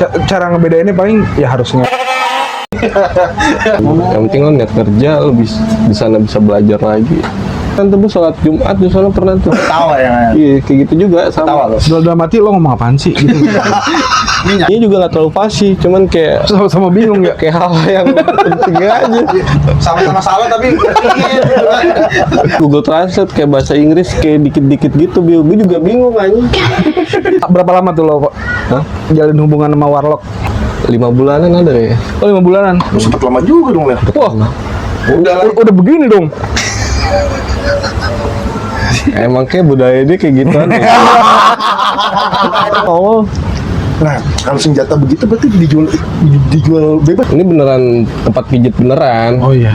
Cara ngebedainnya paling ya harusnya. Yang penting lo niat kerja, lo di sana bisa belajar lagi. Kan tuh sholat Jumat di sana pernah tuh. Tawa ya. Iya, kayak gitu juga sama. Tawa lo. Dalam hati lo ngomong apaan sih gitu. Ini juga nggak terlalu pasti, cuman kayak Sama-sama bingung ya. kayak hal yang penting aja. Sama-sama salah tapi Google Translate kayak bahasa Inggris kayak dikit-dikit gitu, gue juga bingung aja. Berapa lama tuh lo kok jalin hubungan sama warlock? 5 bulanan ada ya. Oh 5 bulanan. sempat lama juga dong, Ler. Wah, udah begini dong. Emang kayak budaya dia kayak gitu nih. Oh, Nah, kalau senjata begitu berarti dijual bebas. ini beneran tempat pijit beneran. Oh iya.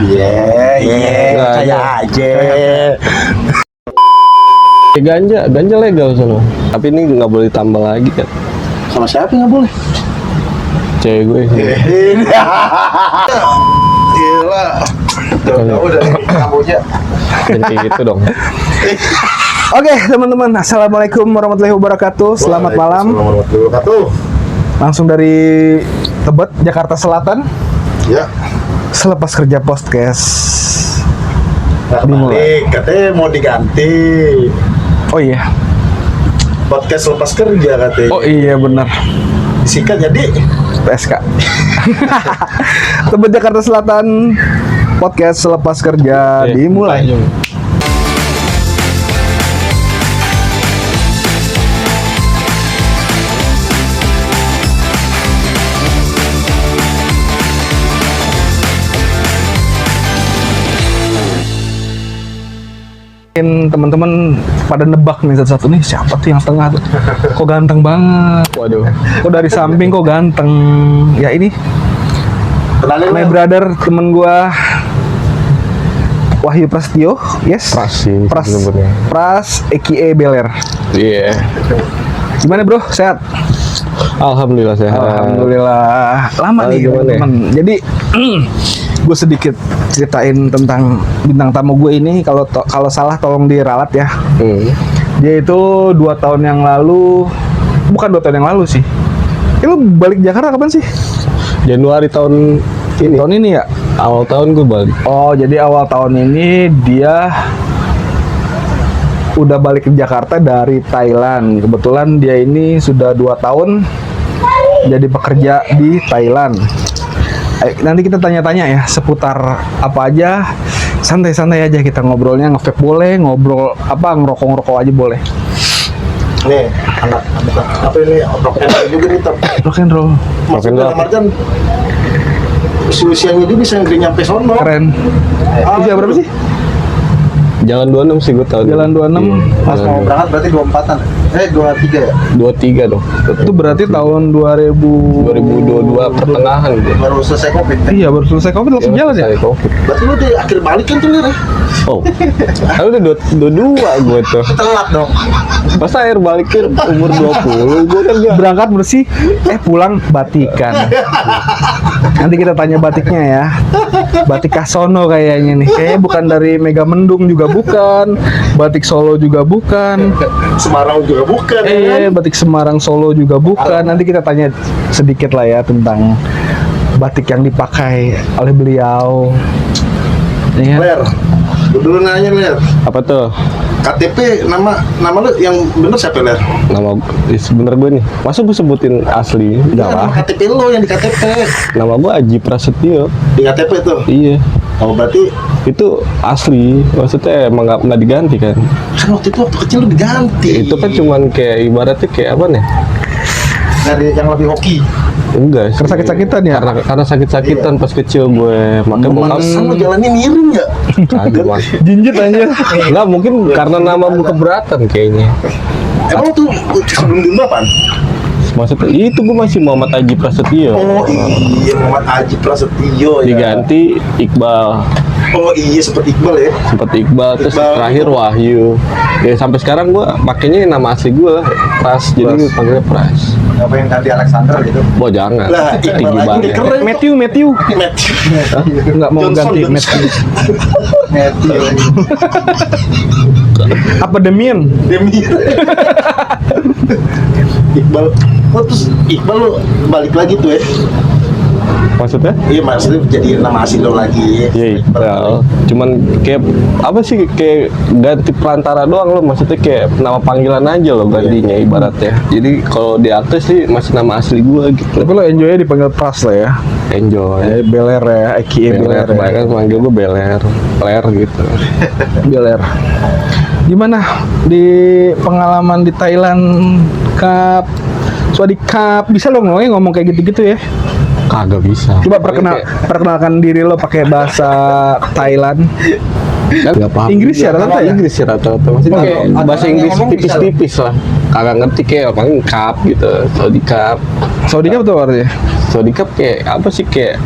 Nggak Saya ada. aja. Ganja legal sono. Tapi ini nggak boleh tambah lagi kan. Sama siapa nggak boleh? Cewek gue. Gila. Jauh-jauh dari Kamboja. Jangan kayak gitu dong. Oke teman-teman, assalamualaikum warahmatullahi wabarakatuh. Selamat malam. Warahmatullahi wabarakatuh. Langsung dari Tebet, Jakarta Selatan. Ya. Selepas kerja podcast. Nah, kembali, katanya mau diganti Oh iya. podcast lepas kerja katanya. Oh iya benar. Disikat jadi PSK. Tebet Jakarta Selatan. Podcast selepas kerja dimulai. Teman-teman pada nebak nih satu-satu nih siapa tuh yang tengah tuh, kok ganteng banget, Waduh. kok dari samping kok ganteng ya. Ini kenalin my Ler. brother, temen gua Wahyu Prasetyo, yes. Pras sih sebenarnya. Pras aka Beler. Iya. Gimana bro, sehat? Alhamdulillah sehat. Alhamdulillah. Lama nih gimana ya? teman. Jadi gue sedikit ceritain tentang bintang tamu gue ini. Kalau salah tolong diralat ya. Dia itu 2 tahun yang lalu, bukan 2 tahun yang lalu sih. Lu balik Jakarta kapan sih? Januari tahun ini. Tahun ini ya? Awal tahun gue balik. Oh, jadi awal tahun ini dia udah balik ke Jakarta dari Thailand. Kebetulan dia ini sudah 2 tahun jadi pekerja di Thailand. Nanti kita tanya-tanya ya seputar apa aja. Santai-santai aja kita ngobrolnya, nge-vape boleh, ngobrol apa ngerokok-ngerokok aja boleh. Nih, anak apa ini? Rock and roll juga nih, Top. Rock and roll. Maksudnya dalam artian usianya dia bisa nyampe sono. Keren. Usia berapa sih? Jalan 26 sih gue tahu. Jalan 26. Pas mau berangkat berarti 24-an. 23 ya? 23 dong. Itu berarti tahun 2022 pertengahan gue. Baru selesai Covid. Iya, baru selesai Covid langsung jalan ya? Saya Covid. Berarti lu di akhir balik kan tuh, Ler. Oh. Aku udah 22 gue tuh. Telat dong. Pas akhir balikin umur 20 gue kan gak. Berangkat bersih, pulang batikan. Nanti kita tanya batiknya ya. Batik Kasono kayaknya nih. Kayaknya bukan dari Megamendung juga bukan. Batik Solo juga bukan. Semarang juga bukan. Ya kan? Batik Semarang Solo juga bukan. Nanti kita tanya sedikit lah ya tentang batik yang dipakai oleh beliau. Ya. Ler, gue dulu nanya Ler. Apa tuh? KTP nama lu yang bener siapa, Ler? Nama sebenernya gue nih. Masa gue sebutin asli? Iya, Enggak nama lah. KTP lu yang di KTP. Nama gue Aji Prasetyo. Di KTP tuh. Iya. Oh, berarti Itu asli. Maksudnya emang nggak diganti kan? kan waktu itu waktu kecil lu diganti. Itu kan cuman kayak ibaratnya kayak apa nih? dari yang lebih hoki. Enggak sih. Karena sakit-sakitan ya? Karena sakit-sakitan pas kecil gue. Makanya bokap Pantesan lu jalannya miring ya? Kagak, Mas. Jinjit aja. Enggak, mungkin karena nama gue keberatan kayaknya. Emang tuh sebelum dulu apaan? Maksudnya itu gue masih Muhammad Aji Prasetyo. Oh iya, Muhammad Aji Prasetyo ya. Diganti Iqbal. Oh iya, seperti Iqbal ya. Seperti Iqbal, terus Iqbal. terakhir Wahyu. Ya sampai sekarang gue makainya nama asli gue Pras, jadi gue panggilnya Pras. Apa yang tadi Alexander gitu? Oh jangan, Lah, Iqbal tinggi lagi banget. keren. Matthew nggak mau Johnson, ganti Johnson. Matthew. Matthew. Apa Demian? Demir. Iqbal. Oh terus Iqbal lo balik lagi tuh ya? Maksudnya? Iya maksudnya jadi nama asli lo lagi. Iya Iqbal. Cuman kayak apa sih, kayak ganti perantara doang lo, maksudnya kayak nama panggilan aja lo gantinya ibaratnya. Jadi kalau di akte sih masih nama asli gue gitu. Tapi lo enjoy dipanggil Pras lah ya. Enjoy. Beler ya, Eki Beler, Beler. Ya. banyak manggil gue Beler, Ler gitu. Beler. Gimana di pengalaman di Thailand Cup, Swadi Cup, bisa lo ngomong kayak gitu-gitu ya? Kagak bisa. Coba Kayak- perkenalkan diri lo pakai bahasa Thailand. Gak paham. Inggris ya rata-rata ya? Inggris ya rata-rata. Maksudnya kayak Ada bahasa yang Inggris ngomong bisa tipis-tipis lah. Kagak ngerti kayak paling cup gitu, Saudi Cup. Saudi Cup tuh artinya? Saudi Cup kayak apa sih, kayak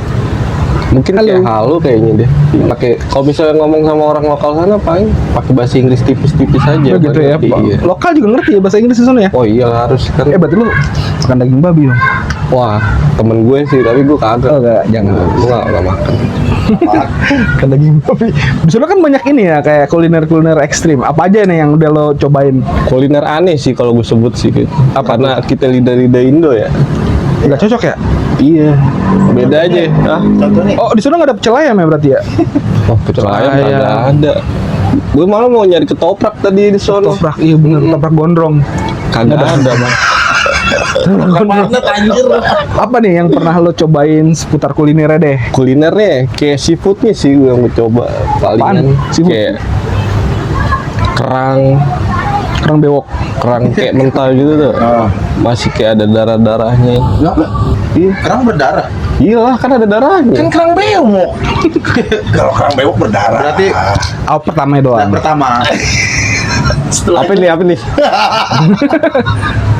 mungkin Halo. kayak halu kayaknya deh. Pakai kalau misalnya ngomong sama orang lokal sana paling pakai bahasa Inggris tipis-tipis aja. Oh, gitu ya. ngerti, iya. Lokal juga ngerti ya bahasa Inggris di sana ya? Oh iya harus kan. Berarti lu makan daging babi dong? Wah, temen gue sih, tapi gue kagak. Oh, enggak, jangan. Gue gak makan. Makan daging babi. Di sana kan banyak ini ya, kayak kuliner-kuliner ekstrim. Apa aja nih yang udah lo cobain? Kuliner aneh sih kalau gue sebut sih gitu. Apa karena kita lidah-lidah Indo ya? Nggak cocok ya? Iya, beda aja. Ah, Contoh nih. Oh, di sana nggak ada pecel ayam ya berarti ya? oh pecel ayam ayam. kagak ada. Gue malah mau nyari ketoprak tadi di sono. Toprak, iya bener, toprak gondrong. Kagak ada, Bang. Banget anjir. Apa nih yang pernah lo cobain seputar kulinernya deh? Kulinernya kayak seafoodnya sih gue yang gue coba palingan. Apaan? Seafood? Kayak kerang, Kerang bewok. kerang kayak mentah gitu tuh. Masih kayak ada darah-darahnya. Lah, Iya, kerang berdarah. iya lah kan ada darahnya. Kan kerang bewok. Kalau kerang bewok berdarah. Berarti awal pertama doang. Dan pertama. Setelah Apa nih, apa nih?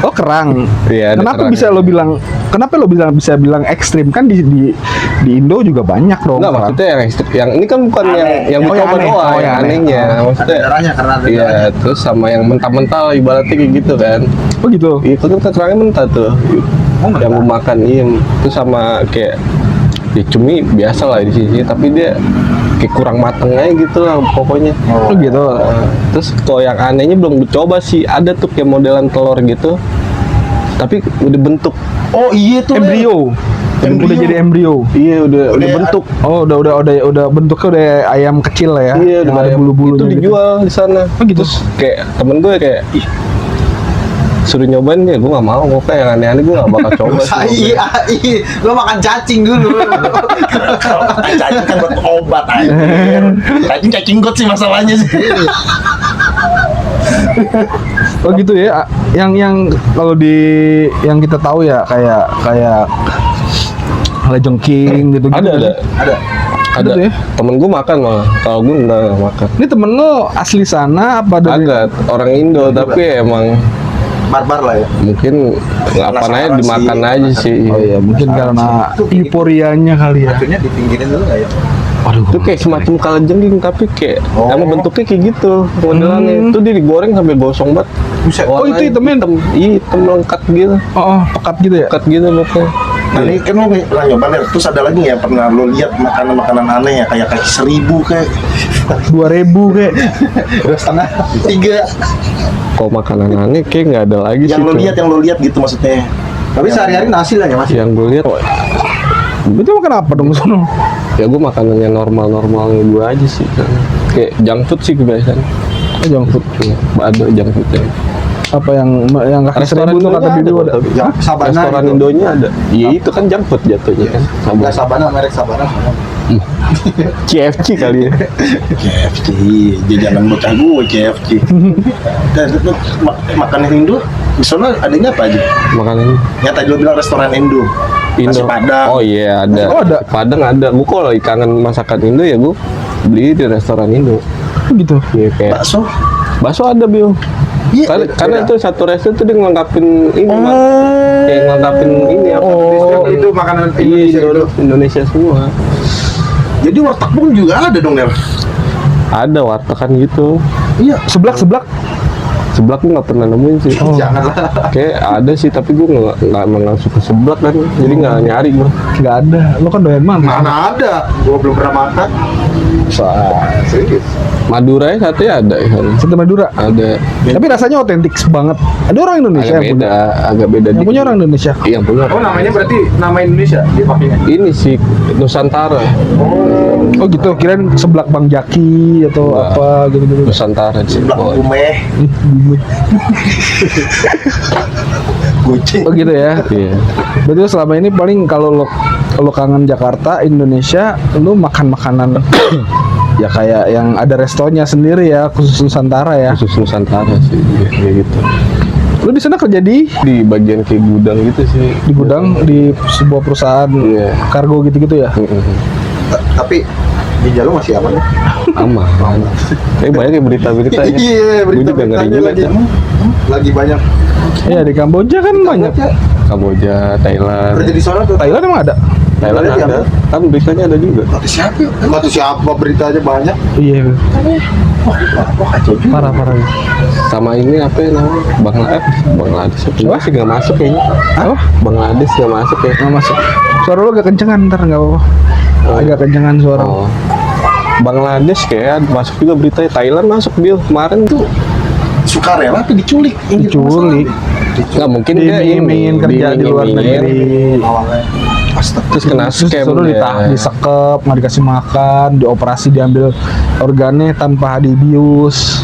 Oh, kerang. Iya, ada Kenapa kerang. bisa lo bilang? Kenapa lo bisa bilang ekstrim? Kan di Indo juga banyak dong. Enggak, kerang. maksudnya yang ini kan bukan yang Oh, yang dicoba aneh. doang, Oh, yang yang aneh. anehnya. ada Maksudnya darahnya karena ada iya, darahnya. terus sama yang mentah-mentah ibaratnya kayak gitu kan. Oh gitu. Iya, kan kerangnya mentah tuh. mentah? Yang gue makan, iya. Terus sama kayak ya cumi biasa lah di sini, tapi dia kayak kurang mateng aja gitu lah pokoknya. Oh gitu. Terus kalau yang anehnya belum dicoba sih, ada tuh kayak modelan telur gitu, tapi udah bentuk. Oh iya tuh. Embrio. Embrio. Udah jadi embrio. Iya, udah Udah bentuk. Oh, udah bentuknya udah ayam kecil lah ya. Iya, yang udah ada kayak bulu-bulunya itu gitu. dijual di sana. Oh, gitu? Terus kayak temen gue kayak ih, suruh nyobain ya, gue nggak mau. Gue kayak yang aneh-aneh gue nggak bakal coba sih. Iya, lo makan cacing dulu. Kalau makan cacing kan buat obat anjir. Cacing got sih masalahnya sih. Oh gitu ya. Yang kalau di yang kita tahu ya kayak lejengking gitu. Ada. Ada. Ada. tuh ya? Temen gue makan malah. Kalau gue nggak makan. Ini temen lo asli sana apa dari? Agak orang Indo, tapi emang Barbar lah ya. mungkin apa Penasaran aja dimakan sih. aja sih. Oh iya, mungkin karena euforianya kali ya. Akhirnya dipinggirin dulu nggak ya? Aduh. Itu kayak semacam kalajengking tapi kayak Oh. emang bentuknya kayak gitu modelannya. Itu dia digoreng sampai gosong banget. Buset. Oh, itu hitamnya hitam. Iya, hitam lengkap gitu. Oh, pekat gitu ya. Pekat gitu pokoknya. Nah ini kan lo pernah nyoba nih. Terus ada lagi ya pernah lo lihat makanan-makanan aneh ya kayak kaki 1000 kayak 2000 kayak. 2,5, 3. Kalau makanan aneh kayak nggak ada lagi sih. Yang lo lihat gitu maksudnya. Tapi sehari-hari nasi lah ya mas. Yang gue lihat, Itu makan apa dong sono? ya gue makanannya normal-normalnya gue aja sih. Kayak junk food sih kebiasaan. Oh, junk food. Ada junk food ya. Apa yang kaki 1000 tuh kata Bibi ada. Yang Sabana Restoran gitu. Indonya ada. Iya itu kan junk food jatuhnya kan. Enggak Sabana, merek Sabana. KFC kali ya. KFC, jajanan bocah gue KFC. Dan itu makanan Indo di sana adanya apa aja? Makanan Ya tadi lo bilang restoran Indo. Nasi Padang. Oh iya ada. Oh, ada. Nasi Padang ada. Gue kalau kangen masakan Indo ya gue beli di restoran Indo. Oh, gitu. Iya kayak Bakso. bakso ada Bil. Iya, Karena beda. itu satu resto tuh dia ngelengkapin ini Mak. Kayak ngelengkapin ini apa Oh, itu makanan Iya, Indonesia dulu. Indonesia semua. Jadi warteg pun juga ada dong, Nel? Ada wartegan gitu. Iya. Seblak. Seblak gue nggak pernah nemuin sih. Janganlah. Kayak ada sih, tapi gue nggak suka seblak kan, jadi nggak nyari gue. Nggak ada. Lo kan doyan mana? Mana ada? Gua belum pernah makan. Serius. Madura ya sate ada ya. Sate Madura. Ada. Tapi rasanya otentik banget. Ada orang Indonesia Agak yang punya. beda, agak beda. Yang dikit. punya orang Indonesia. Iya, yang punya. Oh, namanya berarti nama Indonesia dipakainya. Ini sih Nusantara. Oh gitu. Kirain seblak Bang Jaki atau Enggak. apa gitu-gitu. Nusantara sih. Seblak Oh, bumeh. Kucing. Oh gitu ya. iya. Berarti selama ini paling kalau lo kangen Jakarta, Indonesia, lo makan makanan ya kayak yang ada restonya sendiri ya, khusus Nusantara ya. Khusus Nusantara sih, kayak gitu. Lo di sana kerja di Bagian kayak gudang gitu sih. gudang di sebuah perusahaan Iya. kargo gitu-gitu ya. Tapi ginjal lu masih aman ya? Aman. Tapi banyak ya berita-berita ya. Iya, Gue juga ngeri berita-beritanya juga. lagi. Lagi banyak. Iya di Kamboja kan banyak. Kamboja, Thailand. Kerja di sana tuh. Thailand emang ada. Thailand Berarti ada. Kan beritanya ada juga. Kata siapa? Kata siapa beritanya banyak. Iya. Wah, kacau juga. Parah. Sama ini apa ya namanya? Bangladesh. Gue sih nggak masuk kayaknya. Apa? Bangladesh nggak masuk ya. Nggak masuk. Suara lo agak kencengan ntar nggak apa-apa. Agak kencengan suara. Oh. Bangladesh kayak masuk juga beritanya. Thailand masuk Bill kemarin tuh. Sukarela tuh diculik. Diculik. Nggak mungkin dia Diiming-imingin kerja di luar negeri. Astaga. Terus kena scam Suruh dia. disekep, nggak dikasih makan, dioperasi, diambil organnya tanpa dibius.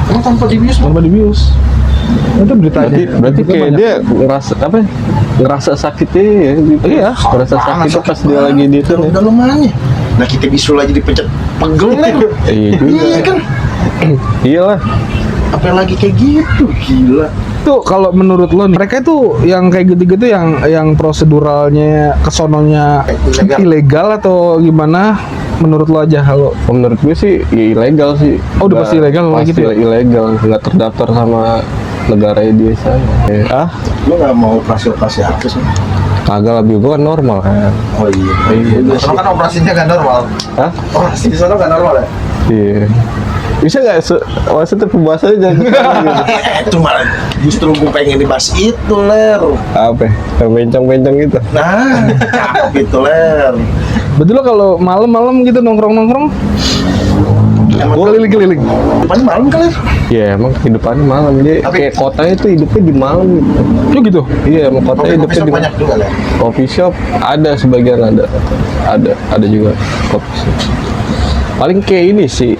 Emang tanpa dibius Tanpa dibius. Itu beritanya. Berarti Itu kayak banyak. dia ngerasa apa? Ya? Ngerasa sakitnya ya. Gitu. Iya. Ngerasa sakitnya pas dia lagi di itu. Udah lumayan. Nah kita bisul aja dipencet pegel nih. Iya juga. Iya kan. Iyalah. Apa lagi kayak gitu, gila. Tuh kalau menurut lo nih, mereka itu yang kayak gitu-gitu yang proseduralnya kesononya ilegal atau gimana? Menurut lo aja kalau Menurut gue sih ya ilegal sih. Oh, udah pasti ilegal kalau Pasti gitu ya? ilegal, nggak terdaftar sama negara dia saya. Ah, Lo nggak mau operasi apa sih? kagak lah, gue kan normal kan. Oh iya. Di sana kan operasinya nggak normal. Hah? Operasi di sana nggak normal ya? Iya. Bisa nggak maksudnya pembahasannya jangan gitu. Itu malah justru gue pengen dibahas itu, Ler. Apa? Yang bencong-bencong gitu. Nah, cakep itu, Ler. betul lo kalau malam-malam gitu nongkrong-nongkrong Emang keliling-keliling. depannya malam kan, Ler? Iya, emang kehidupannya malam dia. Tapi- Kayak kotanya tuh hidupnya di malam gitu. Oh gitu. Iya, emang kotanya Kopi hidupnya shop di banyak juga, Ler. coffee shop ada sebagian ada juga coffee shop. Paling kayak ini sih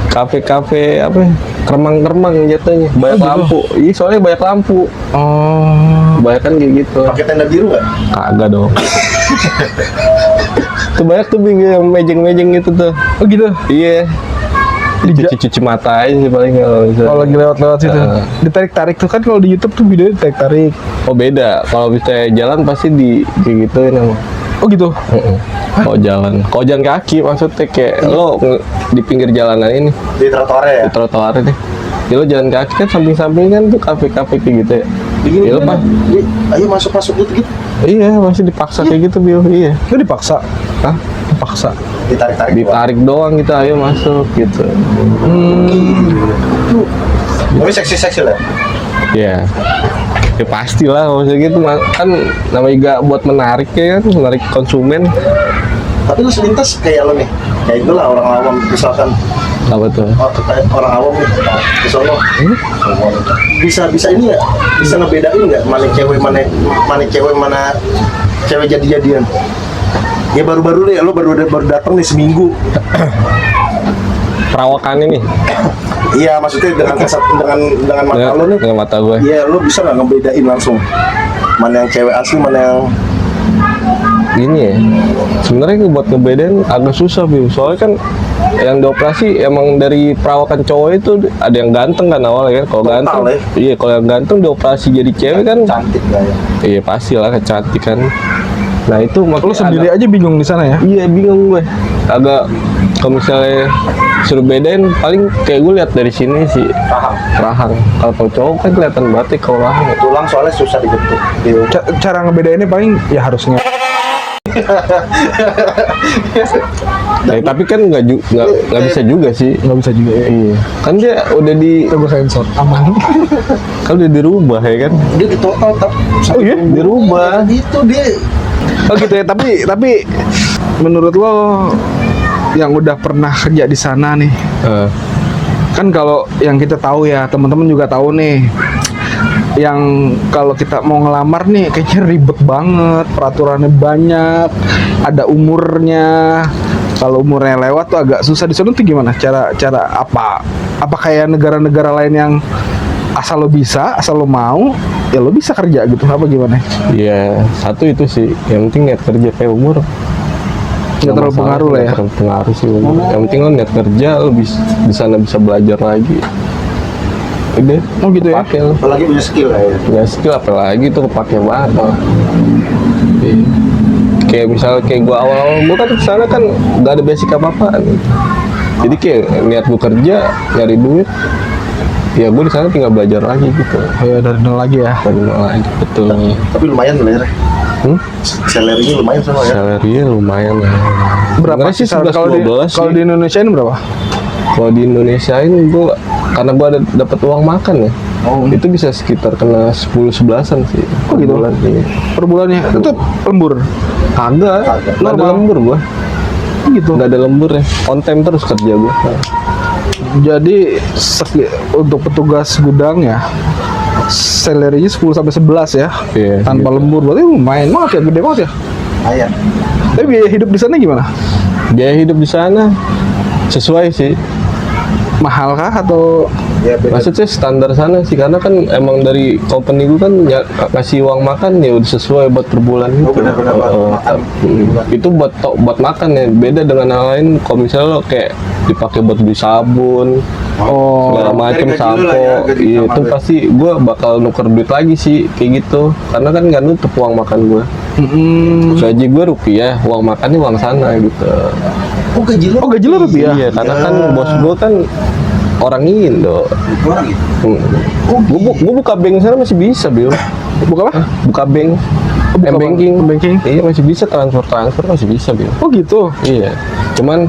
kafe-kafe apa ya, keremang-keremang jatuhnya banyak Oh, gitu. lampu. Iya, soalnya banyak lampu. Oh. Banyak kan kayak gitu. Pakai tenda biru nggak? Kagak dong. Tuh banyak tuh Bing, yang mejeng-mejeng gitu tuh. Oh gitu. Iya. Cuci-cuci mata aja sih paling kalau bisa. Kalau lagi lewat-lewat situ, Ah. ditarik-tarik tuh kan kalau di YouTube tuh videonya ditarik-tarik. Oh beda. Kalau bisa jalan pasti kayak gitu emang. Oh gitu. Kalau jalan kaki maksudnya kayak lo di pinggir jalanan ini Di trotoar ya? di trotoar nih. Ya lo jalan kaki kan samping-samping kan tuh kafe-kafe kayak gitu ya. Ya lo mah. Ayo masuk-masuk gitu. Iya masih dipaksa kayak gitu Bil. Iya. Itu dipaksa. Hah? Dipaksa. Ditarik-tarik. Ditarik doang gitu, ayo masuk gitu. Tapi seksi-seksi lah. Ya. Ya pastilah maksudnya gitu kan namanya juga buat menarik ya kan, menarik konsumen. Tapi lu selintas kayak lo nih. Kayak itulah orang awam misalkan Apa tuh? kayak orang awam nih ke sono. Bisa ini nggak? Bisa ngebedain nggak mana cewek mana cewek jadi-jadian? Ya baru-baru deh, lo baru datang nih seminggu. Perawakan ini Iya, maksudnya dengan mata lo nih. dengan mata gue. Iya, lo bisa nggak ngebedain langsung mana yang cewek asli, mana yang Gini ya, sebenarnya buat ngebedain agak susah Bil. Soalnya kan yang dioperasi emang dari perawakan cowok itu ada yang ganteng kan awalnya kan. Kalau Total, ganteng, ya? iya kalau yang ganteng dioperasi jadi cewek kan, cantik nggak ya? iya pastilah kecantikan. Nah itu Lo makanya sendiri aja bingung di sana ya? Iya bingung gue. Agak kalau misalnya suruh bedain paling kayak gue lihat dari sini sih rahang. Kalau cowok kan kelihatan banget ya kalau rahang. Tulang soalnya susah dibentuk. Cara ngebedainnya paling ya harusnya Tapi kan nggak bisa juga sih. Nggak bisa juga ya. Iya. Kan dia udah Coba sensor aman. kan udah dirubah ya kan. Dia di total Oh iya, dirubah. Itu dia. Oh gitu ya. Tapi menurut lo yang udah pernah kerja di sana nih, kan kalau yang kita tahu ya, teman-teman juga tahu nih, yang kalau kita mau ngelamar nih kayaknya ribet banget, peraturannya banyak, ada umurnya. Kalau umurnya lewat tuh agak susah. Di sana tuh gimana? Cara apa kayak negara-negara lain yang asal lo bisa, asal lo mau, ya lo bisa kerja gitu, apa gimana? Iya, satu itu sih. Yang penting niat kerja, kayak umur Nggak terlalu masalah, pengaruh lah ya. nggak terlalu pengaruh sih umur. Yang penting lo niat kerja, lo di sana bisa belajar lagi. Udah. Oh gitu ya. Pakai lo. Apalagi punya skill ya. Ya skill apalagi tuh kepake banget. Iya. Kayak misalnya kayak gua awal-awal gua kan kesana kan nggak ada basic apa-apaan. Jadi kayak niat gua kerja nyari duit, ya gua di sana tinggal belajar lagi gitu. Oh ya, dari nol lagi ya. Dari nol lagi, betul. Tapi lumayan lah ya. Salary-nya lumayan sama ya. Salary-nya lumayan ya. Berapa Sebenarnya sih sih kalau di 11-12 sih. kalau di Indonesia ini berapa? Kalau di Indonesia ini gua karena gua ada dapat uang makan ya. Itu bisa sekitar kena 10-11an sih. Oh gitu. Bulan, iya. Per bulannya itu lembur. Kagak, nggak ada Normal. lembur gua. Gitu. Nggak ada lembur ya. On time terus kerja gua. Jadi untuk petugas gudang ya, salary-nya 10 sampai 11 ya. Iya, Tanpa gitu. lembur. Berarti lumayan banget ya, gede banget ya. Lumayan. Tapi biaya hidup di sana gimana? Biaya hidup di sana sesuai sih. Mahal kah atau Ya beda. Maksudnya standar sana sih, karena kan emang dari company gue kan ngasih uang makan ya udah sesuai buat per bulan gitu. benar-benar buat makan. Itu buat makan ya, beda dengan hal lain. Kalau misalnya lo kayak dipakai buat beli sabun, segala macem, Dari gaji lo sampo, lah ya, gaji iya sama itu gue. pasti gue bakal nuker duit lagi sih kayak gitu, karena kan nggak nutup uang makan gue. Gaji gue rupiah, uang makannya uang sana gitu. Oh gaji lo? Oh, gaji lo rupiah? Iya, karena kan bos gue kan orang Indo. Orang gitu. Gue buka bank sana masih bisa, Bil. buka apa? Buka bank, buka M-banking. M-banking. Iya masih bisa, transfer masih bisa, Bil. Oh gitu. Iya. Cuman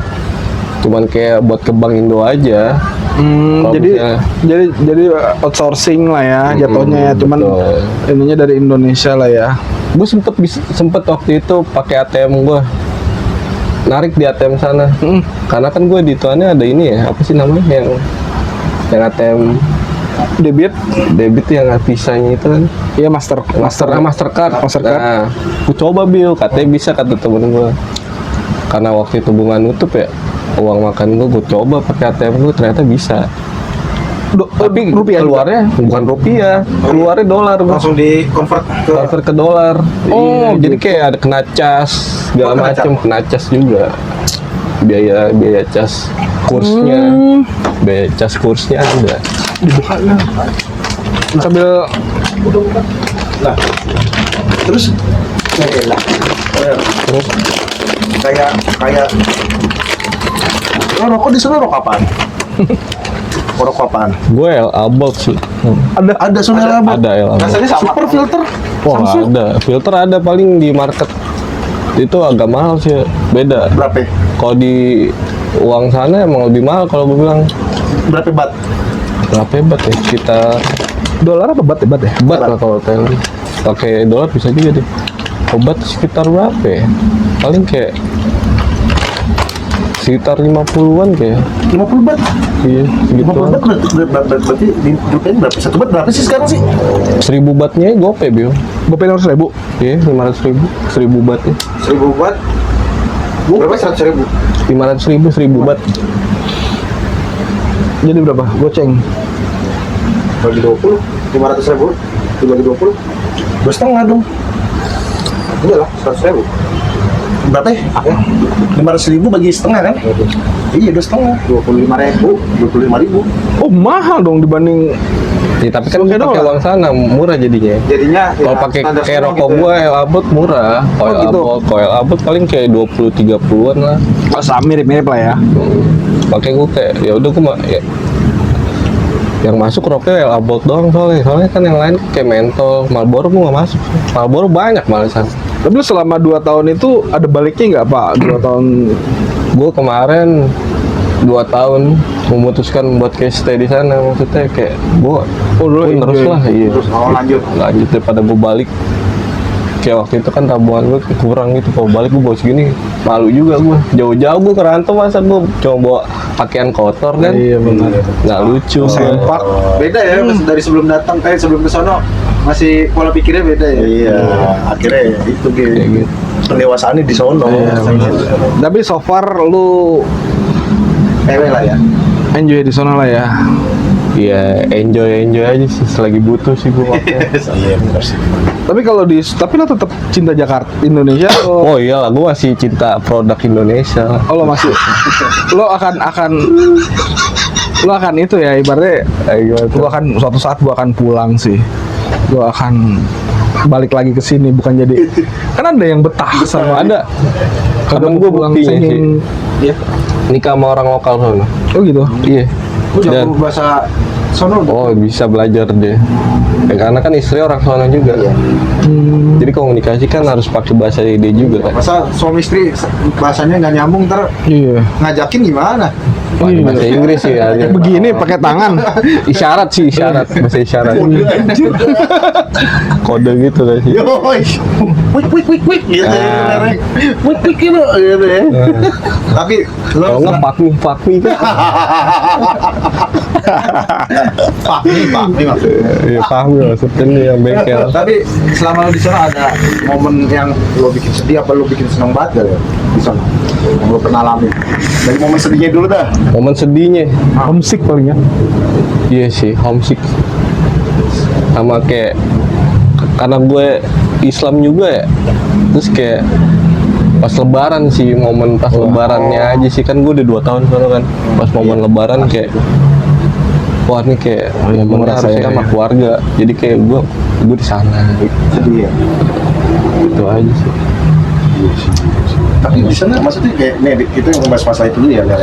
kayak buat ke Bank Indo aja. Kalau Jadi misalnya- jadi outsourcing lah ya jatuhnya ya. Cuman betul. ininya dari Indonesia lah ya. Gue sempet waktu itu pakai ATM gue, narik di ATM sana. Karena kan gue di tuannya ada ini ya, apa sih namanya yang ATM Debit, yang visanya itu kan. ya Mastercard. Mastercard. Nah, gue coba Bil, katanya bisa kata temen gue. Karena waktu itu bunga nutup ya, uang makan gue coba pakai ATM gue, ternyata bisa. Tapi rupiah keluarnya bukan rupiah, keluarnya dolar gua. Langsung di convert ke Transfer ke dolar. Oh, Iya, jadi kayak ada kena cas segala kena macam, kena cas juga. Biaya cas kursnya, biaya cas kursnya ada. dibuka lah. Sambil Nah, terus lah. Kayak lo rokok di sana rokok apaan? Rokok apaan? Gue About sih. Ada Sonera apa? Ada About. Rasanya sama. Super filter. Wah, Samsung. ada. Filter ada paling di market. Itu agak mahal sih, beda. Berapa? Kalau di uang sana emang lebih mahal kalau gue bilang. Berapa bat? Berapa bat ya? Sekitar dolar apa bat ya? Bat ya? bat lah kalau hotel. Pakai dolar bisa juga deh. Obat sekitar berapa ya? Paling kayak sekitar 50-an kayak. 50 bat. Iya, 50 segituan. bat berarti di rupiah berapa? Satu bat berapa sih sekarang sih? 1000 batnya gope, Bil. Gopay 500.000. Iya, 500.000. 1000 batnya. 1000 bat. Berapa? 100.000. 500.000, 1000 bat. Jadi berapa? Goceng. Bagi 20, 500.000. Dibagi 20, 2,5 dong. Iya lah, 100.000. Berapa ya? 500.000 bagi setengah kan? Iya, 2,5. 25.000. Oh, mahal dong dibanding Ya, tapi kan Pakai pakai dolar. uang sana murah jadinya. Jadinya Kalau pakai kayak rokok gua El Abot murah. Kalau El gitu. Abot, kalau El Abot paling kayak 20-30-an lah. mirip-mirip lah ya. Pakai gua kayak ya udah gua ya, yang masuk rokoknya El Abot doang soalnya kan yang lain kayak mentol, Marlboro gua nggak masuk. Marlboro banyak malah sana. Tapi lu selama 2 tahun itu ada baliknya nggak Pak? 2 tahun. Gue kemarin 2 tahun memutuskan buat kayak stay di sana, maksudnya kayak gue terus lah, iya. Terus lanjut. Lanjut daripada gue balik. Kayak waktu itu kan tabungan gue kurang gitu, kalau balik gue bawa segini malu juga gue. Jauh-jauh gue kerantau, masa gue cuma bawa pakaian kotor kan? Iya benar. Nggak lucu. Sempak beda ya dari sebelum datang sebelum ke sono masih pola pikirnya beda ya. Iya, akhirnya itu Kayak gitu. pendewasaannya di sono. Tapi so far lu Ewe lah ya. enjoy di sana lah ya. Iya, enjoy aja sih, selagi butuh sih gue waktu. Iya benar sih. Tapi tapi lo tetap cinta Jakarta, Indonesia atau Oh iyalah, gue masih cinta produk Indonesia. lo masih lo akan itu ya ibaratnya lo akan suatu saat gua akan pulang sih. Gua akan balik lagi ke sini bukan jadi kan ada yang betah sama Ada kadang temen gue pulang buktinya sih, singing. Iya. nikah sama orang lokal sono. Oh gitu. Iya. Gue Dan jago bahasa sono. oh bisa belajar deh. Ya, karena kan istri orang sono juga. Jadi komunikasi kan harus pakai bahasa dia juga kan. Masa suami istri bahasanya nggak nyambung ntar Iya. ngajakin gimana? Pakai bahasa Inggris sih ya. Begini pakai tangan. Isyarat sih, isyarat, bahasa isyarat. Kode gitu kan sih. Yoi, wik gitu ya. Wik gitu ya. Tapi Kalau lo nggak fuck me kan. Pak maksudnya. Iya paham ya, maksudnya nih yang bengkel. Tapi selama lo di sana ada momen yang lo bikin sedih apa lo bikin senang banget gak ya di sana? Yang lo pernah alami? Dari momen sedihnya dulu dah. Momen sedihnya, Homesick paling ya. iya sih homesick. Sama kayak karena gue Islam juga ya, terus kayak pas lebaran sih, momen pas lebarannya aja sih, kan gue udah 2 tahun sono kan, pas momen lebaran kayak wah ini kayak momen harus harusnya ya, sama ya. keluarga, jadi kayak gue di sana Sedih ya? gitu aja sih. Tapi di sana maksudnya kayak nih kita yang membahas masalah itu dulu ya. Ler.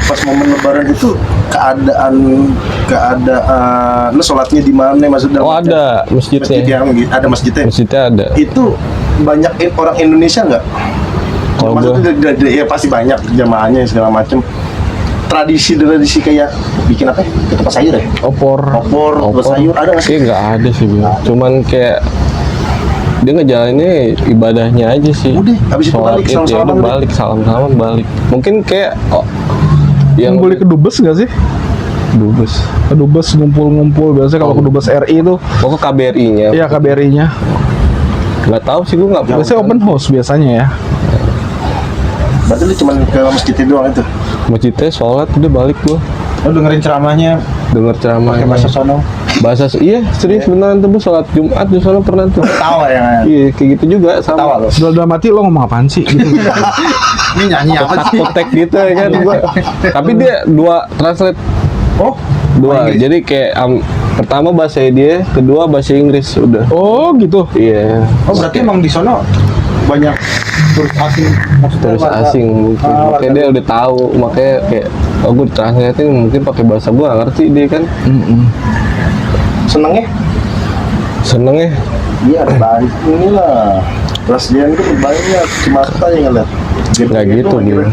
Pas momen lebaran itu keadaan lu sholatnya di mana maksudnya? Oh ada Masjid masjidnya, yang ada masjidnya. masjidnya ada. Itu banyak orang Indonesia nggak? Kalau Maksudnya ya pasti banyak jamaahnya segala macam. Tradisi kayak bikin apa ya? Ketupat sayur ya? Opor. Opor, ketupat sayur ada nggak sih? Sih nggak ada sih, Bang. Cuman kayak dia ngejalaninnya ibadahnya aja sih. Udah, habis itu Sholat balik, Id, ya salam-salaman udah udah. balik, salam-salaman balik. Mungkin kayak Yang boleh ke Dubes nggak sih? dubes. Ke Dubes ngumpul-ngumpul biasanya kalau ke Dubes RI itu Oh, ke KBRI-nya. ya KBRI-nya. Nggak tahu sih, gue nggak pernah. Biasanya open house biasanya ya. Berarti lu cuma ke masjid itu doang itu? Masjidnya sholat udah balik gua. Lo dengerin ceramahnya Dengar ceramah. pakai bahasa sono? Iya, serius beneran tuh, gua sholat Jumat di sana pernah tuh. Tawa ya? Iya, kayak gitu juga sama. Tawa lo? Sudah dalam hati lo ngomong apaan sih gitu. Ini nyanyi apa sih? Kotek gitu ya kan gua. Tapi dia 2 translate. Oh, 2. Jadi kayak pertama bahasa dia, kedua bahasa Inggris udah. Oh gitu. Iya. oh berarti emang di sono banyak turis asing, maksudnya Terus warga- asing mungkin. Ah, Makanya dia udah tahu, makanya kayak gue ditranslate mungkin pakai bahasa gue nggak ngerti dia kan. Senengnya? Senengnya Iya ada banyak inilah. Kelas dia itu banyak cuma kita yang ngeliat. nggak gitu dia.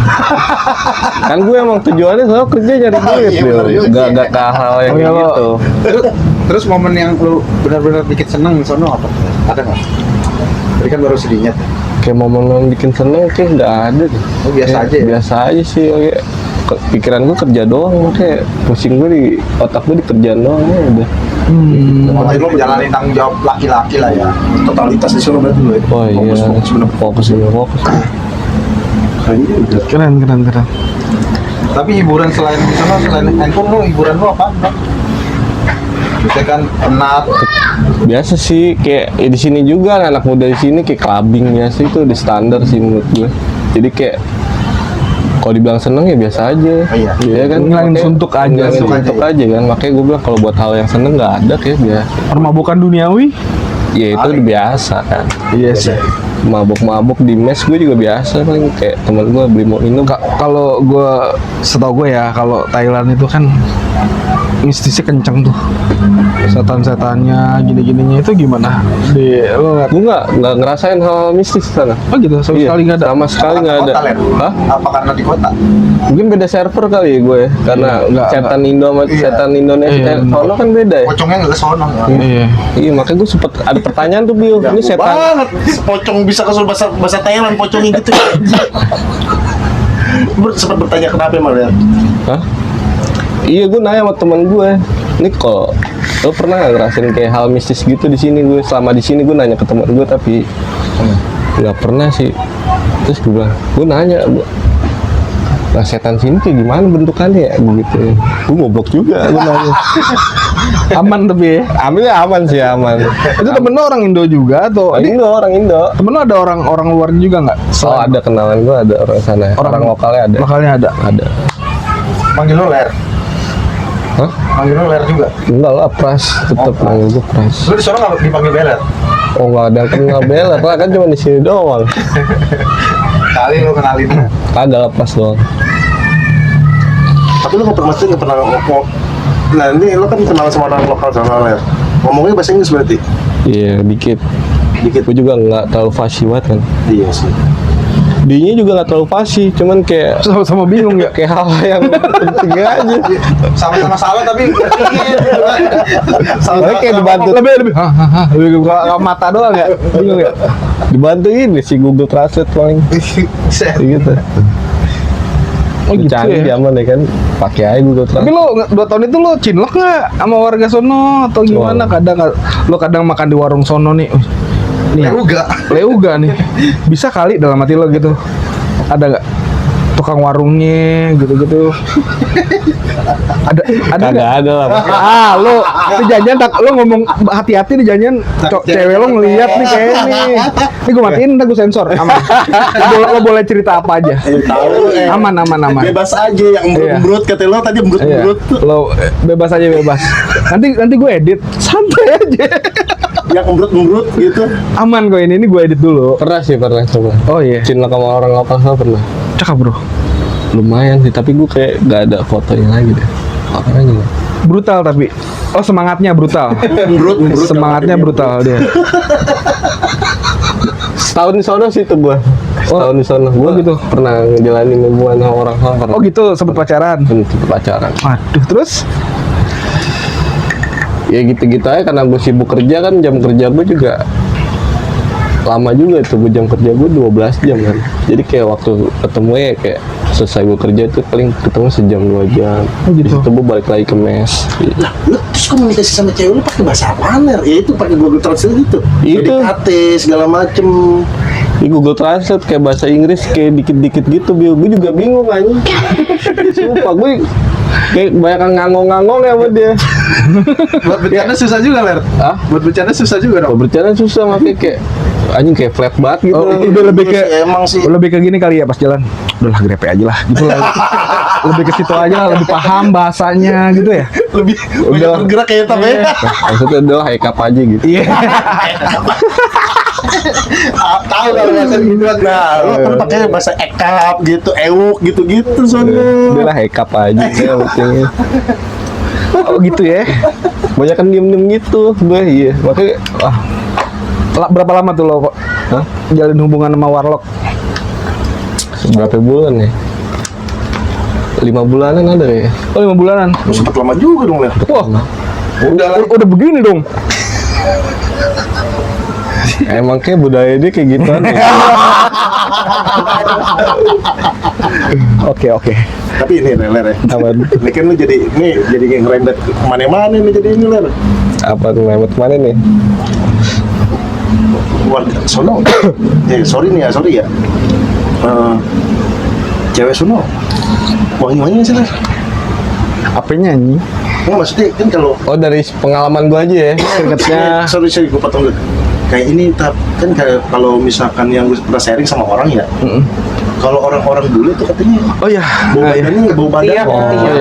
Kan gue emang tujuannya selalu kerja nyari duit iya, dia. bener juga Nggak ke hal yang Oh, iya, kayak lo- gitu. Terus momen yang lu benar-benar bikin seneng di sono apa? Ada nggak? Tadi kan baru sedihnya. Kayak momen yang bikin seneng kayak nggak ada deh. Oh, biasa Kayak aja ya? Biasa aja sih. Kayak pikiran gue kerja doang, kayak pusing gue di otak gue di kerjaan doang ya udah. Maksudnya lu menjalani tanggung jawab laki-laki lah ya. Totalitas di sana berarti lu ya. Oh iya, Fokus bener. fokus. Keren juga. Keren. Tapi hiburan selain di sana, selain handphone lu, hiburan lu apa? Biasanya kan penat. Biasa sih, kayak ya di sini juga anak muda di sini kayak clubbing biasa itu udah standar sih menurut gue. Jadi kayak kalau dibilang seneng ya biasa aja. Iya. kan. Ngilangin Makanya- suntuk aja ngilangin sih. suntuk aja kan. Makanya gue bilang kalau buat hal yang seneng nggak ada kayak biasa. Permabukan duniawi. Ya itu udah biasa kan. Iya sih. Mabuk-mabuk di mes gue juga biasa kan, kayak temen gue beli mau minum. Kalau gue setahu gue ya kalau Thailand itu kan mistisnya kenceng tuh. setan-setannya gini-gininya itu gimana? Di lo nggak? Gue nggak ngerasain hal mistis di sana. Oh gitu, sama Iya, sekali nggak ada. sama sekali nggak ada. Kota, Ler? Hah? Apa karena di kota? Mungkin beda server kali ya gue, karena Nggak, setan Indo sama Iya. setan Indonesia, Iya, bener. sono kan beda ya. Pocongnya nggak ke sono ya. Iya. Iya, makanya gue sempet ada pertanyaan tuh Bio, ini setan. banget pocong bisa ke bahasa Thailand pocongnya gitu. Sempat bertanya kenapa emang ya? Hah? Iya, gue nanya sama teman gue, ini kok lo pernah nggak ngerasain kayak hal mistis gitu di sini? Gue selama di sini gue nanya ke teman gue tapi nggak pernah sih. Terus gue nanya, nah setan sini kayak gimana bentukannya ya? Gitu. Gue goblok juga, gue nanya. Aman tapi ya. Ambilnya aman sih, aman. Itu temen lo orang Indo juga atau Orang Indo. temen lo ada orang luar juga nggak? Oh, ada kenalan gue, ada orang sana. Orang lokalnya ada. Lokalnya ada. Ada. Manggil lo Ler. Hah? Manggil lo Ler juga. Enggak lah, Pras. Tetep manggil gue Pras. Lu di sono nggak dipanggil Beler? Oh, nggak ada yang kenal Beler lah, kan cuma di sini doang. Kali lo kenalin. Kagak lah, Pras doang. Tapi lu nggak pernah ngomong. Nah ini lu kan kenal sama orang lokal sana Ler. Ngomongnya bahasa Inggris berarti? Iya, dikit. Gue juga nggak terlalu fasih banget kan. Iya sih. Dinya juga nggak terlalu fasih, cuman kayak Sama-sama bingung ya. kayak hal yang penting aja. Sama-sama salah tapi Soalnya kayak dibantu, Lebih lebih ke mata doang ya. Bingung ya. dibantu ini si Google Translate paling gitu. Oh gitu Canggih ya. zaman ya kan, pakai aja Google Tapi Translate. lo 2 tahun itu lo cinlok nggak sama warga sono atau gimana? Lo kadang makan di warung sono nih. Nih, juga. Leuga nih. Bisa kali dalam hati lo gitu. Ada nggak? Tukang warungnya gitu-gitu. ada Kagak nggak? ada lah. Lo di janjian lo ngomong hati-hati di janjian cewek lo ngeliat nih kayak nih. Ini gue matiin, ntar gue sensor. Aman. Lo boleh cerita apa aja. Tahu Aman. Bebas aja yang Iya. embrut kata lo tadi embrut Iya. Lo bebas aja bebas. Nanti gue edit. Santai aja. yang embrut gitu. Aman kok ini gue edit dulu. Pernah sih, pernah coba. Oh iya. Cinlok sama orang lokal sama pernah. Cakep bro. Lumayan sih, tapi gue kayak gak ada fotonya lagi deh. Makanya Brutal tapi. Oh semangatnya brutal. Embrut Semangatnya brutal dia. setahun di sono sih tuh gue. Setahun di sono. Gue gitu. pernah ngejalanin hubungan sama orang sama pernah. Oh gitu sempet pacaran. Bentuk pacaran. Waduh terus? Ya gitu-gitu aja karena gue sibuk kerja kan, jam kerja gue juga lama juga tuh, gue jam kerja gue 12 jam kan. Jadi kayak waktu ketemu ya kayak selesai gue kerja tuh paling ketemu sejam 2 jam. Oh, gitu. Di situ gue balik lagi ke mes. Lah, lu terus komunikasi sama cewek lu pakai bahasa apa Ler? Ya itu pakai Google Translate gitu. Itu. PDKT segala macem. Di Google Translate kayak bahasa Inggris kayak dikit-dikit gitu, gue juga bingung aja. Sumpah gue kayak banyak ngangong-ngangong ya sama dia. Buat bercanda susah juga Ler. Hah? Buat bercanda susah juga Kalau dong. bercanda susah makanya kayak anjing kayak flat banget gitu. Oh, udah lebih ke Emang sih. lebih ke gini kali ya pas jalan. Udahlah grepe aja lah gitu lah. Lebih ke situ aja lah, lebih paham bahasanya gitu ya. Lebih banyak bergerak kayak tapi ya. Maksudnya adalah hekap aja gitu. Iya. Tahu kalau bahasa gitu kan. Nah, lu kan pakai bahasa ekap gitu, ewuk gitu-gitu soalnya. Adalah hekap aja ya maksudnya. Oh gitu ya. Banyak kan diem-diem gitu gue, iya. Makanya Berapa lama tuh lo kok hah? jalin hubungan sama warlock? Berapa bulan ya? 5 bulanan ada ya. Oh 5 bulanan. Sempat lama juga dong Ler. Wah. Udah begini dong. Emang kayak budaya dia kayak gitu ya. Oke. Tapi ini Ler ya. Apa Ini kan lu jadi ngerembet kemana-mana nih jadi ini Ler. apa tuh Mehmet mana nih? Warga sono. Sorry ya. Cewek sono. Wangi-wangi sih Ler. Apanya nih? Nggak maksudnya kan kalau Oh dari pengalaman gue aja ya. Keringetnya. sorry gue potong dulu. Kayak ini kan kayak kalau misalkan yang gue pernah sharing sama orang ya. Kalau orang-orang dulu itu katanya Oh iya. bau Nah, iya. badannya bau badan. Iya, Oh, iya.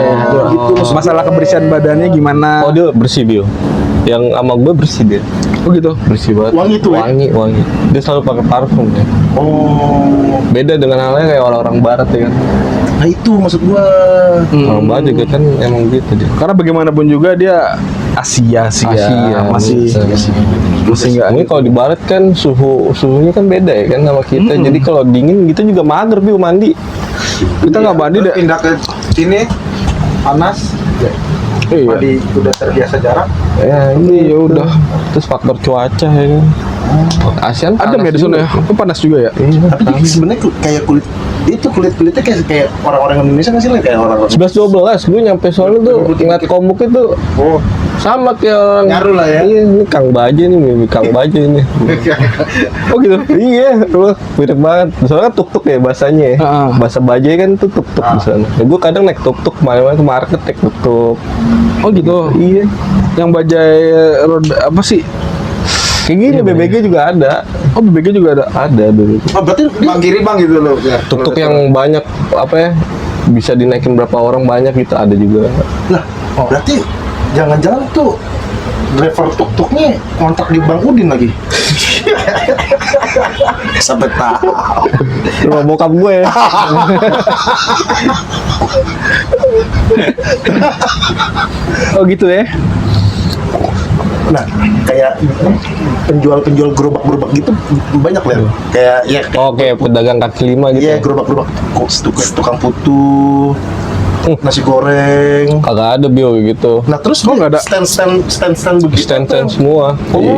gitu maksud Masalah gua. kebersihan badannya gimana? Oh dia bersih Bio. Yang sama gue bersih dia. Oh gitu. Bersih banget. Wangi tuh ya? Wangi. Dia selalu pakai parfum ya. Oh, Beda dengan halnya kayak orang-orang barat ya kan. nah itu maksud gua. Orang barat juga kan emang gitu dia. Karena bagaimanapun juga dia Asia sih ya. Asia, Masih nggak. Ini kalau di barat kan suhunya kan beda ya kan sama kita. Jadi kalau dingin kita juga mager Biu mandi. Kita nggak mandi Terus deh. pindah ke sini panas. Iya. Mandi udah terbiasa jarak. Ya ini Ya udah. terus faktor cuaca ya kan. ASEAN Adem ya di sana ya. Oh, panas juga ya. Iya, Tapi dia sebenarnya kayak kulitnya kayak orang-orang Indonesia nggak sih Ler? Kayak orang 11-12 gue nyampe sono tuh ngeliat komuk itu oh sama kayak orang Nyaru lah ya. Iya, ini Kang Baja nih, mirip Kang Baja ini. Oh gitu. Iya, lu mirip banget. Soalnya tuk-tuk ya bahasanya ya. Ah. Bahasa Baja kan tuh tuk-tuk di sana. Ya, gue kadang naik tuk-tuk, malam-malam ke market naik tuk-tuk. Oh gitu. Iya. Yang bajai roda apa sih? Kayak gini BBG juga ada. Oh, BBG juga ada. Ada dulu. oh berarti Bang kiri bang gitu loh. Ya. Tuk-tuk yang banyak apa ya? Bisa dinaikin berapa orang banyak gitu ada juga. lah berarti jangan-jangan tuh driver tuk-tuknya kontrak di Bang Udin lagi. Sampai tahu. Rumah bokap gue ya. Oh gitu ya. Nah, kayak penjual-penjual gerobak-gerobak gitu banyak lah. Kayak ya Oke, pedagang kaki lima gitu. iya Ya. gerobak-gerobak tukang putu, nasi goreng. Kagak ada bio gitu. Nah, terus Oh, nggak ada. stand begitu. Stand semua. Iya.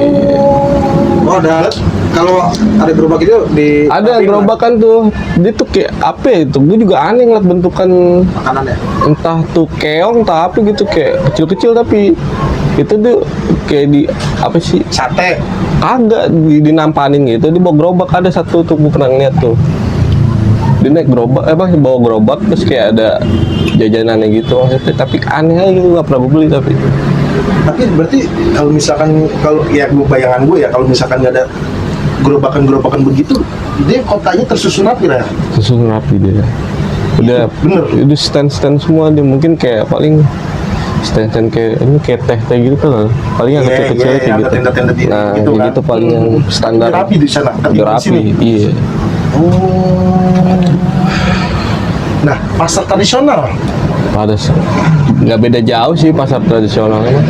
Oh ada. Kalau ada gerobak itu di Ada gerobakan tuh. Dia tuh kayak apa ya itu? Gue juga aneh ngeliat bentukan makanan ya. entah tuh keong entah apa gitu kayak kecil-kecil tapi itu tuh kayak di apa sih? Sate. Kagak dinampanin gitu. Di bawah gerobak ada satu tuh gue pernah ngeliat tuh. Dia naik gerobak, bawa gerobak terus kayak ada jajanannya gitu maksudnya. Tapi aneh aja gitu, nggak pernah gue beli tapi. Tapi berarti kalau misalkan ya bayangan gue ya kalau misalkan nggak ada gerobakan begitu, dia kotanya tersusun rapi lah. Susun rapi dia. Udah Bener. itu stand semua dia mungkin kayak paling stand kayak ini kayak teh gitu kan paling yang Iya, kecil-kecil iya, kayak ada gitu. tenda-tenda di- Nah gitu kayak kan. gitu paling yang standar. Rapi di sana. Udah Di rapi. sini. Iya. Oh. Nah, pasar tradisional Ada nggak beda jauh sih pasar tradisionalnya.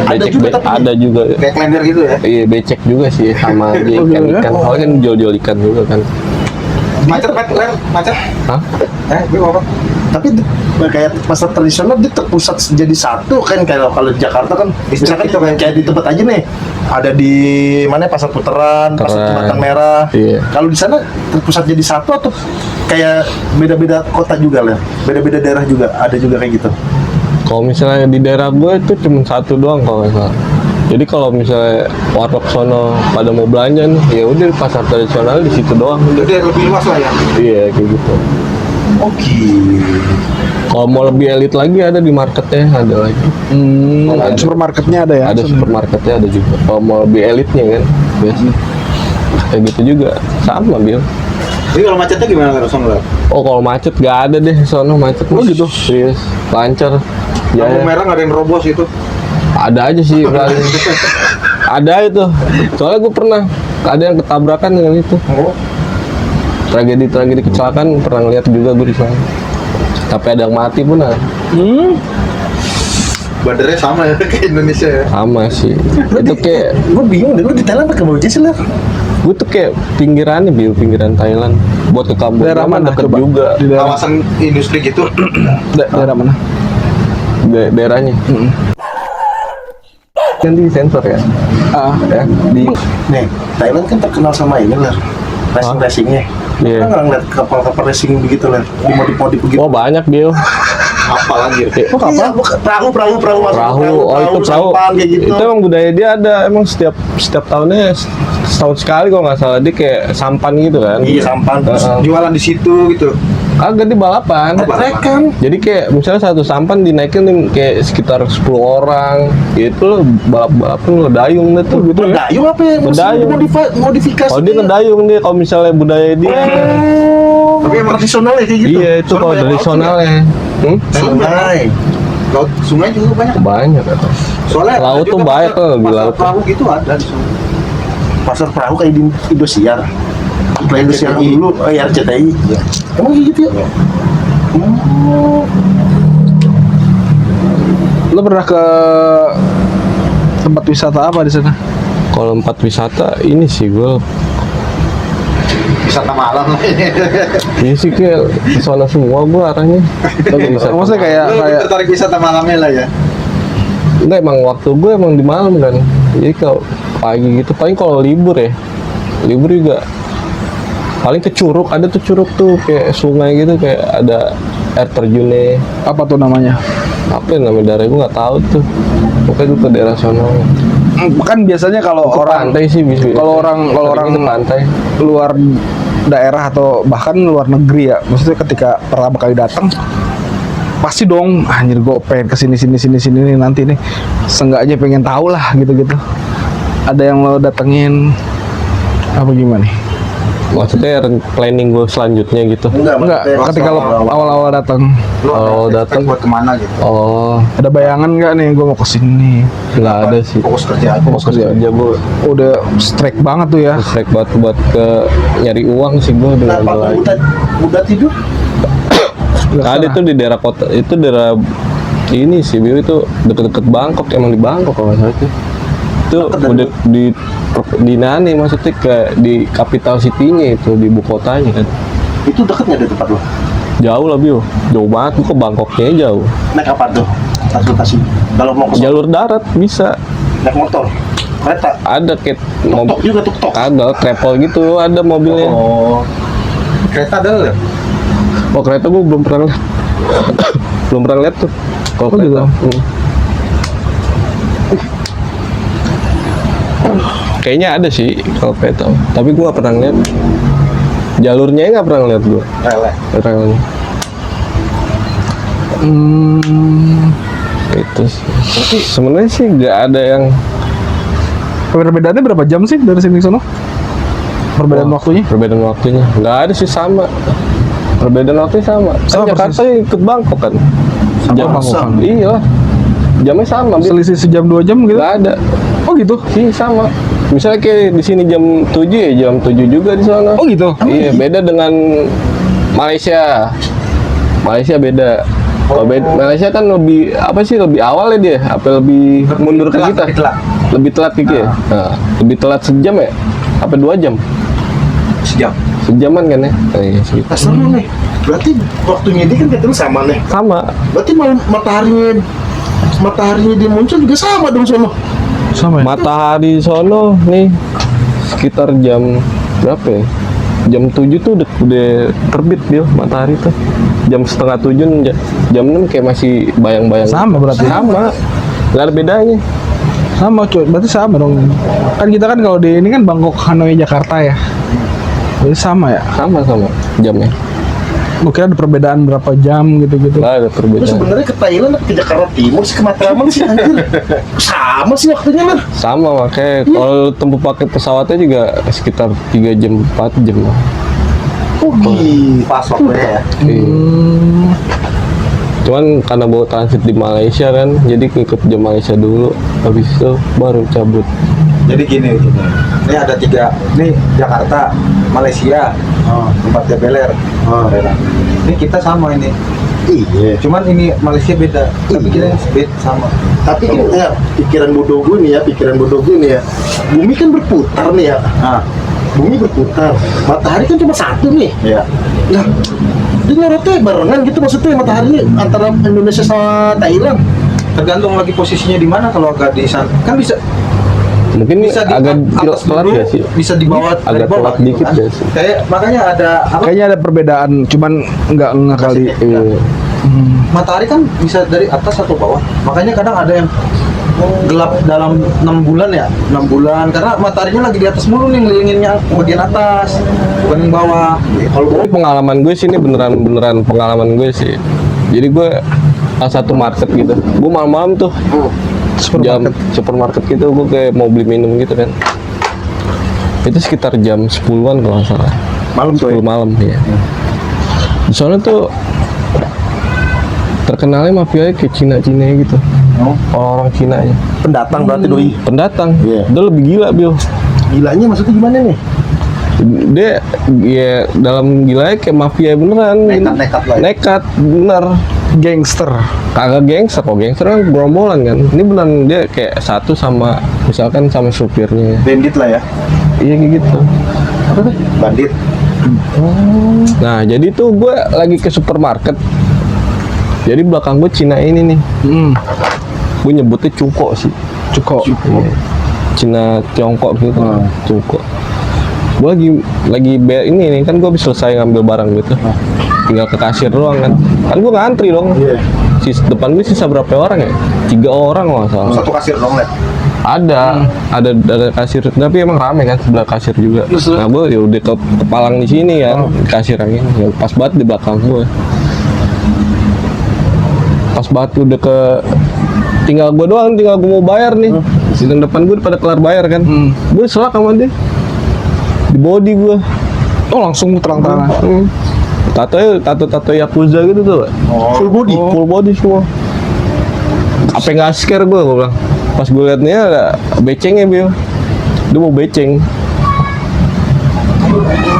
Ada Becek juga, tapi- ada juga. Kayak klender gitu ya. Iya becek juga sih sama dia Oh, iya, ikan. Soalnya kan jual ikan juga kan. Macet Ler, macet. Hah? Gue apa? tapi kayak pasar tradisional dia terpusat jadi satu kan kalau di Jakarta kan misalkan Itu kan. kayak di tempat aja nih ada di mana pasar Puteran, pasar Puteran. Jembatan Merah. Iya. Kalau di sana terpusat jadi satu atau kayak beda-beda kota juga lah, beda-beda daerah juga ada juga kayak gitu. Kalau misalnya di daerah gue itu cuma satu doang kalau nggak salah. Jadi kalau misalnya warteg sono pada mau belanja nih, ya udah di pasar tradisional di situ doang. Jadi lebih luas lah ya. Iya kayak gitu. Oke. Kalau mau lebih elit lagi ada di marketnya ada lagi. Ada. Supermarketnya ada ya. Ada supermarketnya ada juga. Kalau mau lebih elitnya kan biasa. Kayak gitu juga sama Bil. Jadi kalau macetnya gimana Ler? Sono Ler? Oh kalau macet gak ada deh sono macet. Oh, gitu? Serius lancar. Lampu Ya, merah nggak ada yang robos itu. ada aja sih paling. Ada itu. Soalnya gue pernah ada yang ketabrakan dengan itu. Oh. Tragedi kecelakaan pernah ngeliat juga gue di sana. Tapi ada yang mati pun ada. Bandarnya sama ya kayak Indonesia ya. Sama sih. Itu kayak Gue bingung deh, lu di Thailand pakai baju sih lah. gue tuh kayak pinggirannya pinggiran Thailand. Buat ke Kamboja Daerah mah mana deket coba? juga. Di daerah, Kawasan industri gitu. daerah mana? Daerahnya. Kan di sensor ya. Ah, Ya di Nih, Thailand kan terkenal sama ini lah, racingnya. Iya. Kita nggak ngeliat kapal-kapal racing begitu lah, dimodif-modif begitu. oh banyak Bil. Apa lagi? Kayak- Iya, perahu masuk perahu oh itu perahu sampan kayak gitu. itu emang budaya dia ada emang setiap tahunnya setahun sekali kalau nggak salah dia kayak sampan gitu kan. Iya, sampan. Terus Heeh. Jualan di situ gitu. Agak di balapan. ada trekan. Jadi kayak misalnya satu sampan dinaikin kayak sekitar 10 orang gitu loh balap-balapan ngedayung deh tuh gitu ya. Ngedayung apa ya? Ngedayung. Modifikasi. Kalau dia ngedayung dia kalau misalnya budaya dia Tapi emang tradisional ya kayak gitu. iya itu kalau tradisionalnya. Sungai. Sungai juga banyak. Banyak Soalnya Laut ada tuh juga banyak pasar- tuh di pasar laut. perahu gitu ada di sana. Pasar perahu kayak di Indosiar. Kayak Indosiar RCTI. dulu, ya RCTI. Emang kayak gitu ya? lo pernah ke Tempat wisata apa di sana? Kalau tempat wisata ini sih gue, Wisata malam lah ini. ini sih kayak ke sana semua gue arahnya. Maksudnya kayak Lu lebih tertarik wisata malamnya lah ya. Enggak, emang waktu gue emang di malam kan. Jadi kalau pagi gitu, paling kalau libur ya, libur juga paling ke curug, ada tuh curug tuh kayak sungai gitu, kayak ada air terjunnya. apa tuh namanya? Apa ya namanya daerah gue nggak tahu tuh. Pokoknya gue ke daerah sono. Kan biasanya kalau Ke orang pantai sih bisa. kalau orang ke pantai. luar daerah atau bahkan luar negeri ya, maksudnya ketika pertama kali datang pasti dong anjir gue pengen kesini sini nih nanti nih, seenggaknya pengen tahu lah gitu-gitu. Ada yang lo datengin apa gimana nih? Maksudnya planning gue selanjutnya gitu. Enggak, maksudnya ketika lo awal-awal datang Lu Oh, ada datang. expect buat kemana gitu? Oh, ada bayangan nggak nih gue mau kesini? nggak ada sih. Fokus kerja aja. Fokus kerja gue. Udah strike banget tuh ya. Strike buat ke nyari uang sih gue Nah, dengan Pak lagi. udah tidur? Ada itu di daerah kota, itu daerah ini sih, Biu, itu deket-deket Bangkok, emang di Bangkok kalau nggak salah itu. Itu udah di Nani, maksudnya ke di capital city-nya itu, di ibu kotanya kan. Itu deket nggak dari tempat lo? Jauh lah, Biu. Jauh banget, gua ke Bangkoknya jauh. Naik apa tuh? Transportasi. Kalau mau ke Jalur darat bisa. naik motor, kereta, Ada kayak tok juga tok. ada travel gitu, ada mobilnya. Oh. Kereta ada lah. Oh, kereta gua belum pernah lihat. Belum pernah lihat tuh. Kalau Oh, gitu. kereta. Kayaknya ada sih kalau kereta, tapi gua nggak pernah lihat. Jalurnya nggak pernah lihat gua. Relnya. Itu sih. Sebenarnya sih nggak ada yang Perbedaannya berapa jam sih dari sini ke sono? Perbedaan waktunya? perbedaan waktunya. Nggak ada sih, sama. Perbedaan waktunya sama. Sama Kan Jakarta ikut Bangkok kan. Bangkok kan? Iya. Jamnya sama. Selisih sejam 2 jam gitu? Nggak ada. Oh gitu? Sih sama. Misalnya kayak di sini jam 7 ya, jam 7 juga di sana. Oh gitu? Iya, beda dengan Malaysia. Malaysia beda. Kalau Malaysia kan lebih apa sih, lebih awal ya dia, apa lebih mundur ke telat, kita? lebih telat. Lebih telat dikit ya. Nah, lebih telat sejam ya? Apa 2 jam? Sejam. Sejaman kan ya? Iya, segitu. Nah, seru nih. Berarti waktunya dia kan ketemu sama nih. Sama. Berarti mataharinya dia muncul juga sama dong sono. Sama ya? Matahari sono nih sekitar jam berapa ya? Jam 7 tuh udah terbit dia matahari tuh. Jam setengah 7, jam 6 kayak masih bayang-bayang. Sama berarti? Sama. Nggak ada bedanya. Sama cuy, berarti sama dong. Kan kita kan kalau di ini kan Bangkok, Hanoi, Jakarta ya. Jadi sama ya? Sama jamnya. Mungkin ada perbedaan berapa jam gitu-gitu. Nggak ada Lu perbedaan. sebenarnya ke Thailand atau ke Jakarta Timur sih, ke Matraman sih anjir. Sama sih waktunya lah. Sama, makanya kalau tempuh pakai pesawatnya juga sekitar 3 jam 4 jam lah. Oh gitu. Pas waktunya ya. Iya. Cuman karena bawa transit di Malaysia kan, jadi ngikut jam Malaysia dulu, habis itu baru cabut. Jadi gini. Ini ada 3. Nih Jakarta, Malaysia, tempatnya Beler. Ini kita sama ini. Iya. Cuman ini Malaysia beda. Tapi kita beda sama. Tapi kan ya, pikiran bodoh gue nih ya. Bumi kan berputar nih ya. Nah, Bumi berputar. Matahari kan cuma satu nih. ya. Nah, dia nyorotnya barengan gitu maksudnya matahari antara Indonesia sama Thailand. Tergantung lagi posisinya di mana. Kalau agak di sana kan bisa Mungkin bisa di agak atas telat dulu, ya sih. bisa di bawah, Agak dari bawah telat dikit kan. ya sih. Kayak makanya ada apa? Kayaknya ada perbedaan, cuman nggak kali. Iya. Matahari kan bisa dari atas atau bawah. Makanya kadang ada yang gelap dalam 6 bulan ya, 6 bulan karena mataharinya lagi di atas mulu nih, ngelilinginnya bagian atas bukan yang bawah. Kalau Tapi pengalaman gue sih, ini beneran pengalaman gue sih. Jadi gue salah satu market gitu. Gue malam-malam tuh jam supermarket gitu, gue kayak mau beli minum gitu kan. Itu sekitar jam 10-an kalau nggak salah. malam tuh 10 malam ya. Di sana tuh terkenalnya mafianya kayak Cina-Cina gitu. Orang-orang Cina ya. pendatang berarti doi. Pendatang. Iya. Dia lebih gila, Bil. Gilanya maksudnya gimana nih? Dia ya dalam gilanya kayak mafia beneran. Nekat lah ya. Nekat bener. Gangster. Kagak gangster kok, gangster kan gerombolan kan. Ini beneran dia kayak satu sama misalkan sama supirnya. Bandit lah ya. Iya kayak gitu. Bandit. Nah jadi tuh gue lagi ke supermarket. Jadi belakang gue Cina ini nih. Gue nyebutnya Cungko sih. Cukup. Iya. Cina Tiongkok gitu. Cungko. Gue lagi bayar ini nih kan gue habis selesai ngambil barang gitu. Tinggal ke kasir doang kan. Kan gue ngantri dong. Iya. Depan gue sisa berapa orang ya? 3 orang loh salah. Satu kasir dong, Ler. Ada kasir, tapi emang rame kan sebelah kasir juga. Nah gue ya udah kepalang di sini kan, kasir yang ini, ya, pas banget di belakang gue. Pas banget udah tinggal gue doang, tinggal gue mau bayar nih. Di depan gue pada kelar bayar kan, gue selak sama dia, di body gue. Oh langsung terang-terangan. Tato Yakuza gitu tuh. Full body. Full body semua. Apa nggak scare gue bilang. Pas gue liatnya ada becengnya Bil. Dia mau beceng.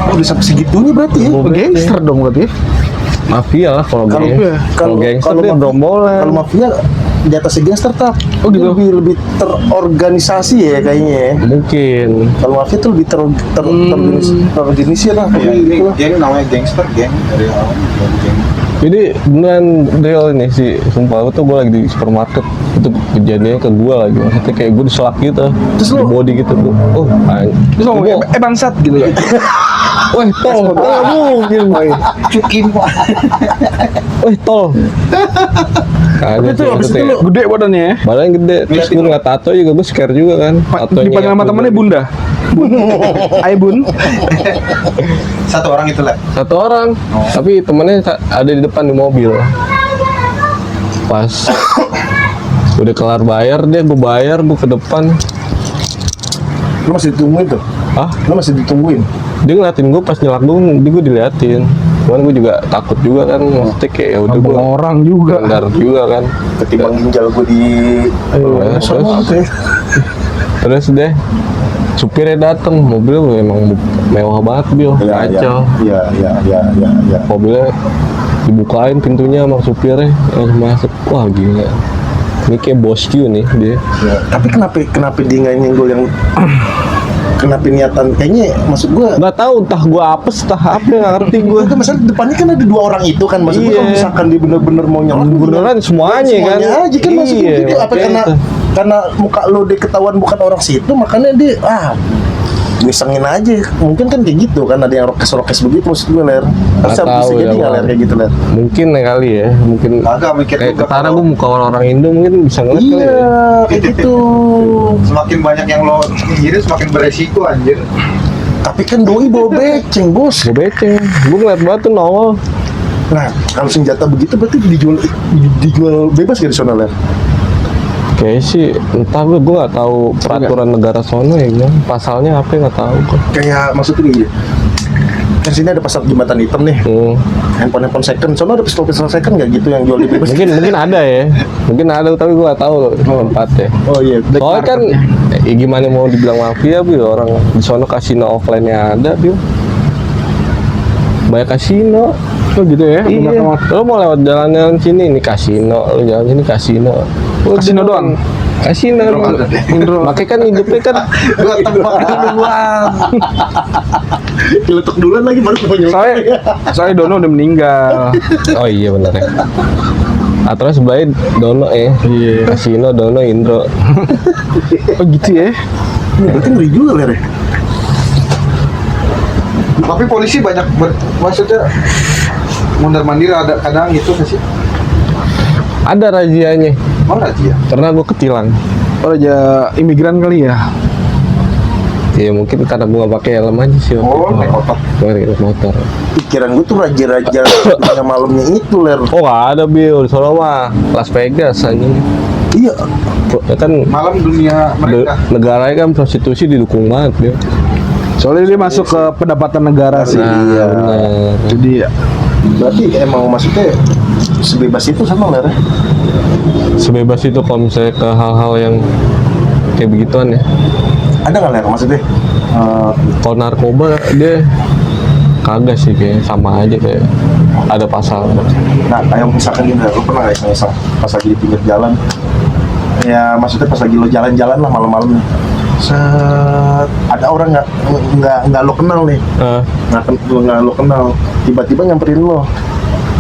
Oh, bisa segitunya berarti ya. Gangster dong berarti. Mafia lah kalau gangster dia gerombolan. Kalau mafia di atas gangster tap. Oh, gitu. Lebih terorganisasi ya kayaknya ya. Mungkin. Kalau mafia tuh lebih terorganisir lah. Ini geng namanya gangster, geng dari awal geng. Jadi beneran real ini sih, sumpah tuh gue lagi di supermarket itu kejadiannya ke gue lagi, maksudnya kayak gue diselak gitu, Terus di lu- body gitu tuh, Terus ngomong bangsat gitu ya. weh tol, mungkin, Cukin pak. weh tol, kagak sih maksudnya, Gede badannya ya. badannya gede, terus gue ngeliat tato juga gue scare juga kan, Dipanggil sama temennya Bunda. Hai Bun. Satu orang itu lah. satu orang, tapi temennya ada di depan di mobil, pas udah kelar bayar dia, gue bayar, gue ke depan. Lu masih ditungguin tuh? Ah, Lu masih ditungguin? dia ngeliatin gue pas nyelak gue diliatin, cuman gue juga takut juga kan, maksudnya kayak ya udah gue Orang juga. benar juga kan. Ketimbang ginjal gue di Terus deh supirnya dateng, mobil emang mewah banget Bil, kacau. Iya. Mobilnya dibukain pintunya sama supirnya, masuk, wah gila, ini kayak bos Q nih dia. Ya. Tapi kenapa dia nggak nyenggol yang kenapa niatan kayaknya maksud gue Nggak tahu entah gue apes entah apa, nggak ngerti gue. itu masalah depannya kan ada 2 orang itu kan maksud gue Iya. kalau misalkan dia bener-bener mau nyolong Beneran semuanya kan. aja kan maksud gue Iya, jadi apa makanya karena itu. karena muka lo dia ketahuan bukan orang situ makanya dia ngisengin aja mungkin kan kayak gitu kan ada yang rokes begitu maksud gue Ler bisa tahu jadi ya, nggak Bang. Ler kayak gitu Ler Mungkin ya kali ya, mungkin Kagak mikir kayak juga ketara kalau- gue muka orang Indo mungkin bisa ngeliat kali iya ya. kayak gitu Semakin banyak yang lo sendiri semakin beresiko anjir. tapi kan doi bawa beceng bos Gue beceng, gue ngeliat banget tuh nongol. nah kalau senjata begitu berarti dijual bebas gak di sana Ler Kayaknya sih entah gue nggak tahu peraturan negara sono ya gimana, pasalnya apa nggak tahu kok. kayak maksudnya gini kan sini ada pasar jembatan hitam nih handphone second soalnya ada pistol second nggak gitu yang jual di bebas Mungkin ada ya, mungkin ada tapi gue nggak tahu tempatnya. oh iya Soalnya kan gimana mau dibilang mafia Bil, orang di sono kasino offline-nya ada Bil, banyak kasino. Oh gitu ya. Iya, lo mau lewat jalan sini ini kasino, lo jalan sini kasino. Lo Kasino doang? Kasino. Makanya kan hidupnya kan Gua tebak duluan. diletuk duluan lagi baru mau nyoba Soalnya Dono udah meninggal. oh iya benar ya. Aturan sebelahnya Dono ya. Iya. Kasino Dono Indro. Oh gitu ya. berarti ngeri juga Ler ya Tapi polisi banyak maksudnya mondar mandir ada kadang gitu nggak sih? Ada razianya. Mau razia? Karena gue ketilang. Oh aja imigran kali ya. Ya mungkin karena gue gak pakai helm aja sih. Oh, naik motor. Gue naik motor. pikiran gue tuh raja-raja dunia malamnya itu Ler Oh gak ada Bil, di sono mah Las Vegas aja. iya Ya kan Malam dunia mereka. negaranya kan prostitusi didukung banget Bil. Soalnya dia masuk ke pendapatan negara sih. Nah, benar. Jadi ya. berarti emang maksudnya sebebas itu sama Ler ya? Sebebas itu kalau misalnya ke hal-hal yang kayak begituan ya. ada nggak Ler maksudnya Kalau narkoba dia Kagak sih, kayak sama aja kayak ada pasal. Nah, kayak misalkan gini, lo pernah nggak iseng-iseng pas lagi di pinggir jalan? Ya, maksudnya pas lagi lo jalan-jalan lah malam-malam nih. Set, ada orang nggak lo kenal nih, nggak lo kenal, tiba-tiba nyamperin lo.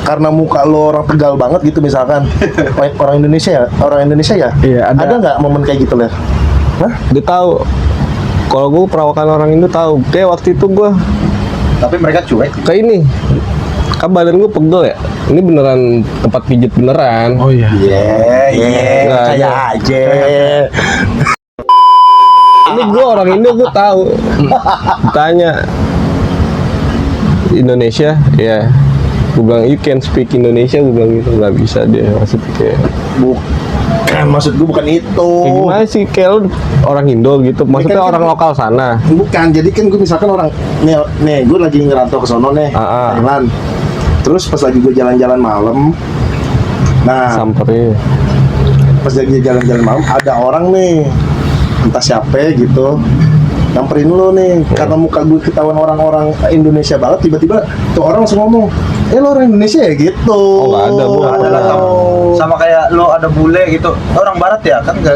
Karena muka lo orang Tegal banget gitu misalkan, orang Indonesia ya? Iya, ada. Nggak momen kayak gitu lah? Hah? Dia tahu. Kalau gue perawakan orang Indo tahu. Kayak waktu itu gue Tapi mereka cuek. ke ini. Kan badan gue pegel ya. Ini beneran tempat pijit beneran. Oh iya. Iya, Nggak, kayak aja. Ini gue orang Indo gue tahu. Ditanya Indonesia, ya. Gue bilang you can speak Indonesia, gue bilang gitu. Nggak bisa dia, maksudnya kayak Bukan, maksud gue bukan itu. kayak gimana sih, kayak lu orang Indo gitu. Maksudnya kan- orang lokal sana. Bukan, jadi kan gue misalkan orang nih gue lagi ngerantau ke sono nih, Thailand. Terus pas lagi gue jalan-jalan malam, nah Samperin. pas lagi jalan-jalan malam ada orang nih, entah siapa gitu, nyamperin lo nih, karena muka gue ketahuan orang-orang Indonesia banget, tiba-tiba tuh orang langsung ngomong, lo orang Indonesia ya gitu. Oh, nggak ada, Bu. Ada lah sama kayak lo ada bule gitu. Orang barat ya kan enggak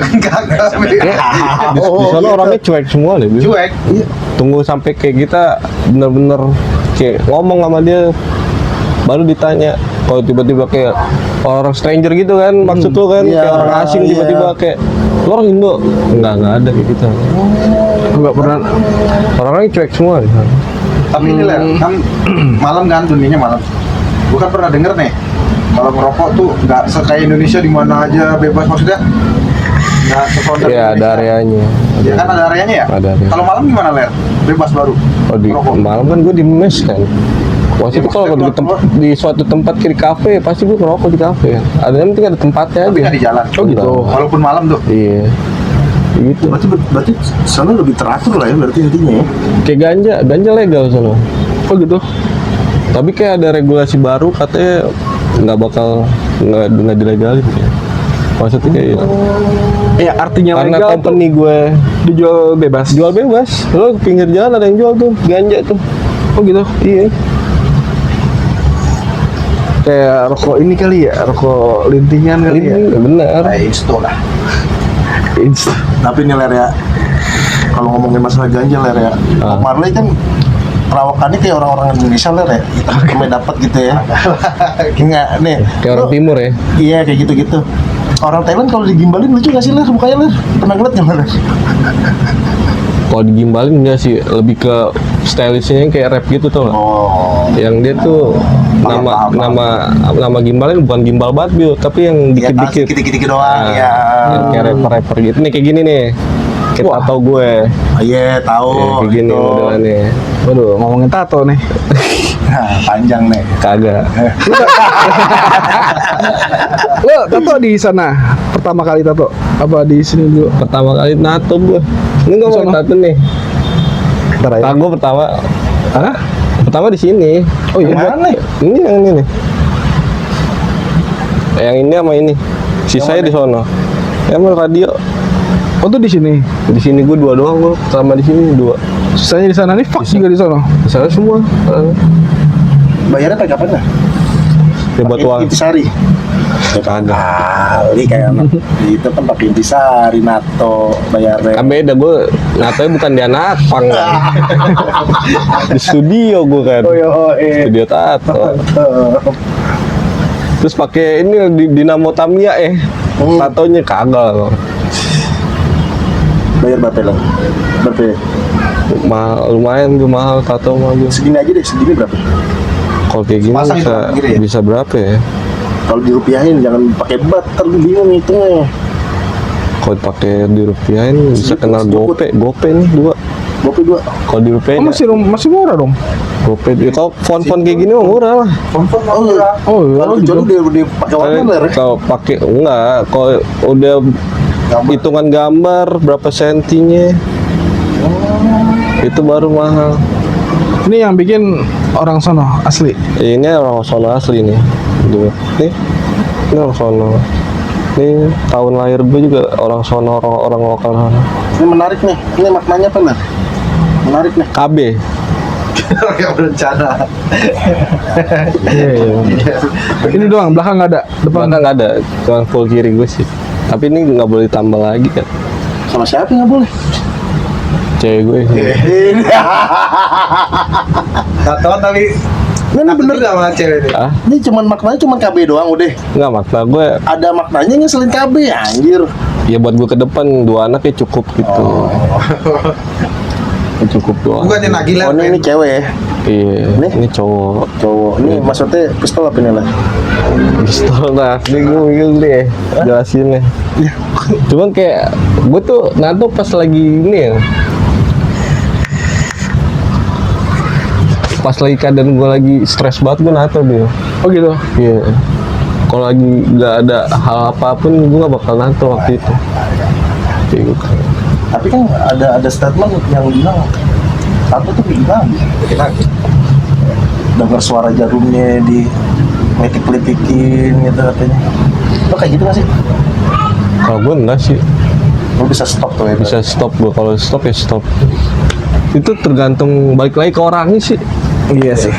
Di sana orangnya cuek semua deh. Bu. cuek. Iya. Tunggu sampai kayak kita bener-bener kayak ngomong sama dia, baru ditanya. Kalau tiba-tiba kayak orang stranger gitu kan, maksud lu kan, Iya, kayak orang asing iya. tiba-tiba kayak lu orang Indo, nggak ada kayak gitu. Nggak pernah. Orang-orangnya cuek semua. Di sana. Tapi ini lah kan malam kan, dunianya malam. Gue kan pernah denger nih, kalau ngerokok tuh nggak kayak Indonesia di mana aja bebas, maksudnya nggak sefrontal Iya, ada Indonesia. areanya. Ya kan ada areanya ya. Ada area. Kalau malam gimana Ler? Bebas baru. Oh, di Ngerokok. malam kan gue di mes kan. Waktu itu Ya, kalau maksudnya di suatu tempat kayak di kafe, pasti gue ngerokok di kafe. Ada yang penting ada tempatnya Tapi aja. nggak di jalan. Oh gitu. Walaupun malam tuh. Iya. Gitu. Berarti sana lebih teratur lah ya, berarti intinya ya. Kayak ganja legal sana. Oh gitu. Tapi kayak ada regulasi baru katanya nggak dilegalin. Maksudnya kayak gitu. Ya artinya Karena legal company gue dijual bebas. jual bebas. Lo ke pinggir jalan ada yang jual tuh ganja tuh. Oh gitu. Iya. Kayak rokok ini kali ya, rokok lintingan kali ya. Ini benar. Kayak insto lah. Tapi nih Ler ya, kalau ngomongin masalah ganja Ler ya, Bob Marley kan perawakannya kayak orang-orang Indonesia Ler ya, hitam dapat gitu ya. Enggak nih, Kayak orang lu- timur ya. Iya kayak gitu-gitu. Orang Thailand kalau digimbalin lucu gak sih Ler, mukanya Ler? Pernah ngeliat nggak Ler? Kalau digimbalin enggak sih, lebih ke stylishnya yang kayak rap gitu tuh. Oh, Yang dia tuh nama gimbalnya bukan gimbal banget Bil, tapi yang dikit-dikit. dikit-dikit doang Nah, ya. yang kayak rapper gitu nih, kayak gini nih. Kita Wah. tahu gue. Iya tahu. Ya, kayak gini gitu. modelannya. Waduh, ngomongin tato nih. Nah, panjang nih. Kagak. Lo tato di sana pertama kali tato? Apa di sini dulu? Pertama kali nato gue. Ini gue mau Sono. tato nih. Ntar ya. Tato gue pertama. Hah? Pertama di sini. Oh iya. Yang mana nih? Ini yang ini nih. Yang ini sama ini. Sisanya di sono. Ya mau radio. Oh tuh di sini. Di sini gue dua doang gue. Sama di sini dua. Sisanya di sana nih, Fox juga di sana. Di sana semua. Bayarnya pakai apa dah? Ya buat uang. Intisari. Ya kagak kali kayak anak itu kan pakai intisari NATO bayarnya. Kan beda gue. Natonya bukan di anak pang. Di studio gue kan. Oh iya. Studio tato. Terus pakai ini di Dinamo Tamiya tatonya kagak. Bayar berapa lah? Berapa? Lumayan gue mahal tato mah gue. Segini aja deh, segini berapa? Kalau kayak gini Pasang bisa itu gitu ya? bisa berapa ya? Kalau dirupiahin jangan pakai bat, terlalu bingung hitungnya. Kalau pakai dirupiahin bisa Segitu, kena sedikit. gope nih dua. Gope dua. Kalau dirupiahin Oh, masih murah dong. gope. Ya, kalau font kayak gini mah murah lah. Confirm Oh iya. Oh iya, Kalau gitu. kecuali dia pakai warna Ler. Kalau pakai enggak, kalau udah hitungan gambar berapa sentinya, itu baru mahal. Ini yang bikin orang sono asli. Ini orang sono asli nih. Nih, ini orang sono. Ini tahun lahir gue juga orang sono, orang lokal sana. Ini menarik nih. Ini maknanya apa Ler? Menarik nih. KB. Nggak berencana. Iya, iya. Ini doang, belakang nggak ada. Depan Belakang nggak ada, cuma full kiri gue sih. Tapi ini nggak boleh tambah lagi kan. Sama siapa nggak boleh? Cewek gue sih. Nggak tahu tapi Ini bener nggak sama cewek ini. Ah, Ini cuman maknanya cuman KB doang udah. nggak makna gue. Ada maknanya nggak selain KB anjir. Ya buat gue ke depan 2 anak ya cukup gitu. Ya cukup doang. Bukannya Nagila. Oh ini cewek ya? Iya, Nih? ini cowok. Cowok. Ini maksudnya pistol apa ini lah? Pistol nah, ini gue bingung deh jelasin nih. Cuman kayak gue tuh nato pas lagi ini ya. Pas lagi keadaan gue lagi stres banget gue nato dia. Oh gitu. Iya. Kalau lagi nggak ada hal apapun gue nggak bakal nato waktu itu. Kayak gitu. Tapi kan ada statement yang bilang tato tuh bilang Kita dengar suara jarumnya di letik-letikin gitu katanya. Lo kayak gitu nggak sih? Kalau gue enggak sih. Lo bisa stop tuh ya? Bisa stop gue, kalau stop ya stop. Itu tergantung balik lagi ke orangnya sih. Iya sih.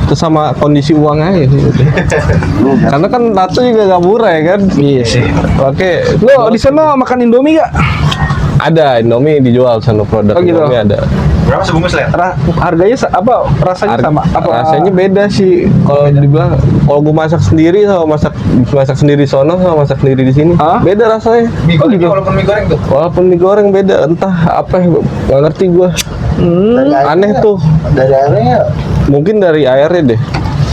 Itu sama kondisi uang aja sih. Karena kan tato juga gak murah ya kan. Iya sih. Oke, Lo di sana makan Indomie gak? ada Indomie dijual sama produk Oh, gitu. Indomie ada. berapa sebungkus Ler? Harganya apa? Rasanya sama? Apa? Rasanya beda sih. Kalau dibilang kalau gue masak sendiri sama masak sendiri sono sama masak sendiri di sini, Hah? beda rasanya. Mie Oh, goreng, gitu. walaupun mie goreng tuh. Walaupun mie goreng beda, entah apa ya, nggak ngerti gue. Aneh tuh. Dari airnya, Mungkin dari airnya deh.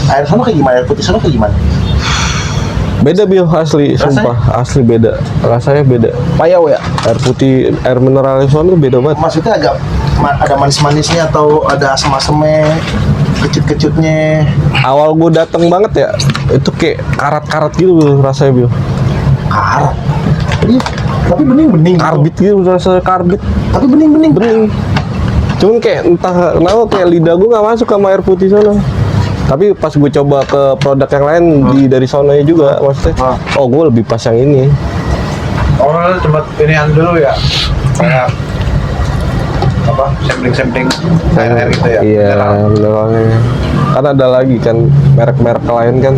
air sana kayak gimana? Air putih sana kayak gimana? Beda bio asli, Rasanya? sumpah asli beda. Rasanya beda. Payau ya? Air putih, air mineral sono tuh beda banget. Maksudnya agak ada manis-manisnya atau ada asam-asamnya, kecut-kecutnya. Awal gue dateng banget ya, itu kayak karat-karat gitu Bio, rasanya bio. Karat. Iya, tapi bening-bening. gitu. Karbit gitu, rasanya karbit. Tapi bening-bening. Bening. Cuman kayak entah kenapa kayak lidah gue nggak masuk sama air putih sono. Tapi pas gue coba ke produk yang lain dari sononya juga, maksudnya, oh gue lebih pas yang ini. Orang cuma pilihan dulu ya. Kayak apa? Sampling air gitu ya. Iya, Mineral. mineralnya. Kan ada lagi kan merek-merek lain kan.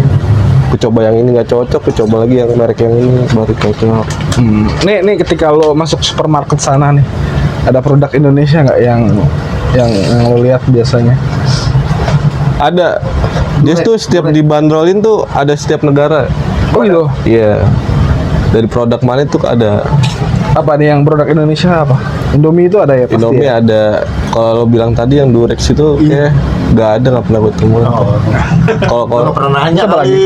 Gue coba yang ini nggak cocok, gue coba lagi yang merek yang ini baru cocok. Nih ketika lo masuk supermarket sana nih, ada produk Indonesia nggak yang lo lihat biasanya? Ada. Dia tuh setiap dibandrolin tuh ada setiap negara. Oh gitu. Iya. Dari produk mana tuh ada. Apa nih yang produk Indonesia apa? Indomie itu ada ya pasti. Indomie ya? ada. Kalau lo bilang tadi yang Durex itu kayak nggak ada, nggak pernah gue temuin. Kalau Nggak pernah nanya Siapa kali.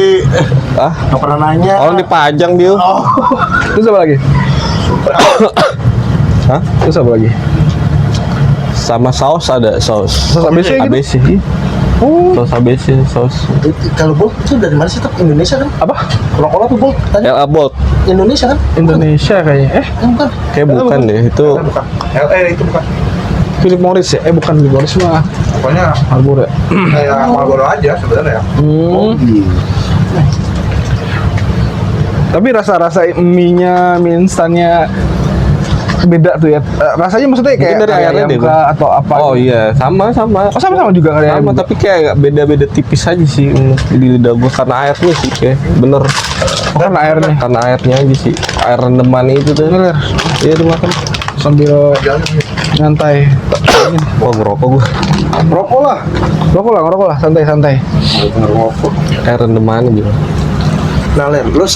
ah, Nggak pernah nanya. orang dipajang dia. Oh. Terus apa lagi? Hah? Terus apa lagi? Sama saus ada saus. Saus ABC gitu? ABC. Saus ABC, saus Kalau Bolt itu dari mana sih? Tuh Indonesia kan? Apa? Kalau tuh Bolt tanya LA Bolt. Indonesia kan? Indonesia kayaknya. Bukan. Kayak bukan deh, itu Bukan. Itu bukan. Philip Morris ya? Bukan Philip Morris mah. Pokoknya Marlboro ya? kayak Marlboro aja sebenarnya. Tapi rasa-rasa mie-nya, mie instannya beda tuh ya. Rasanya maksudnya kayak Mungkin dari airnya ayam deh, kah atau apa? Oh gitu? iya, sama. Oh sama-sama juga kayak Sama, tapi kayak agak beda-beda tipis aja sih di lidah gue karena airnya sih kayak bener. Oh, karena airnya. Karena airnya aja sih, air rendeman itu tuh. Bener. Iya tuh makan. Sambil nyantai. Wah ngerokok gue. Rokok lah, ngerokok lah, santai-santai. Air rendeman gitu. Nah Ler, lu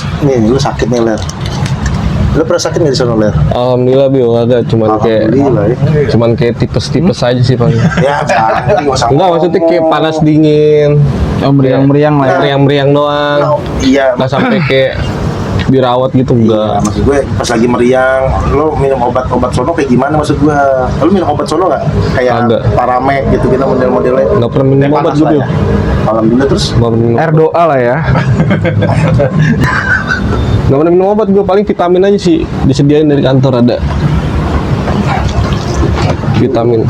sakit nih Ler. Lu pernah sakit nggak di sana Ler? Alhamdulillah bio agak cuman kayak Alhamdulillah ya. cuman kayak tipes-tipes aja sih paling. Ya, nggak usah Enggak maksudnya kayak panas dingin, Oh, meriang-meriang lah ya. meriang-meriang doang. Iya, Nggak sampai kayak dirawat gitu Iya, enggak. maksud gue pas lagi meriang, lo minum obat-obat sono kayak gimana maksud gue? Lo minum obat sono nggak? Kayak Agak. Paramek gitu-gitu model-modelnya. Nggak pernah minum Yang obat panas gue lah bio. ya. Alhamdulillah terus. Nggak pernah minum. Air doa lah ya. Nggak pernah minum obat gue, paling vitamin aja sih disediain dari kantor ada. Vitamin.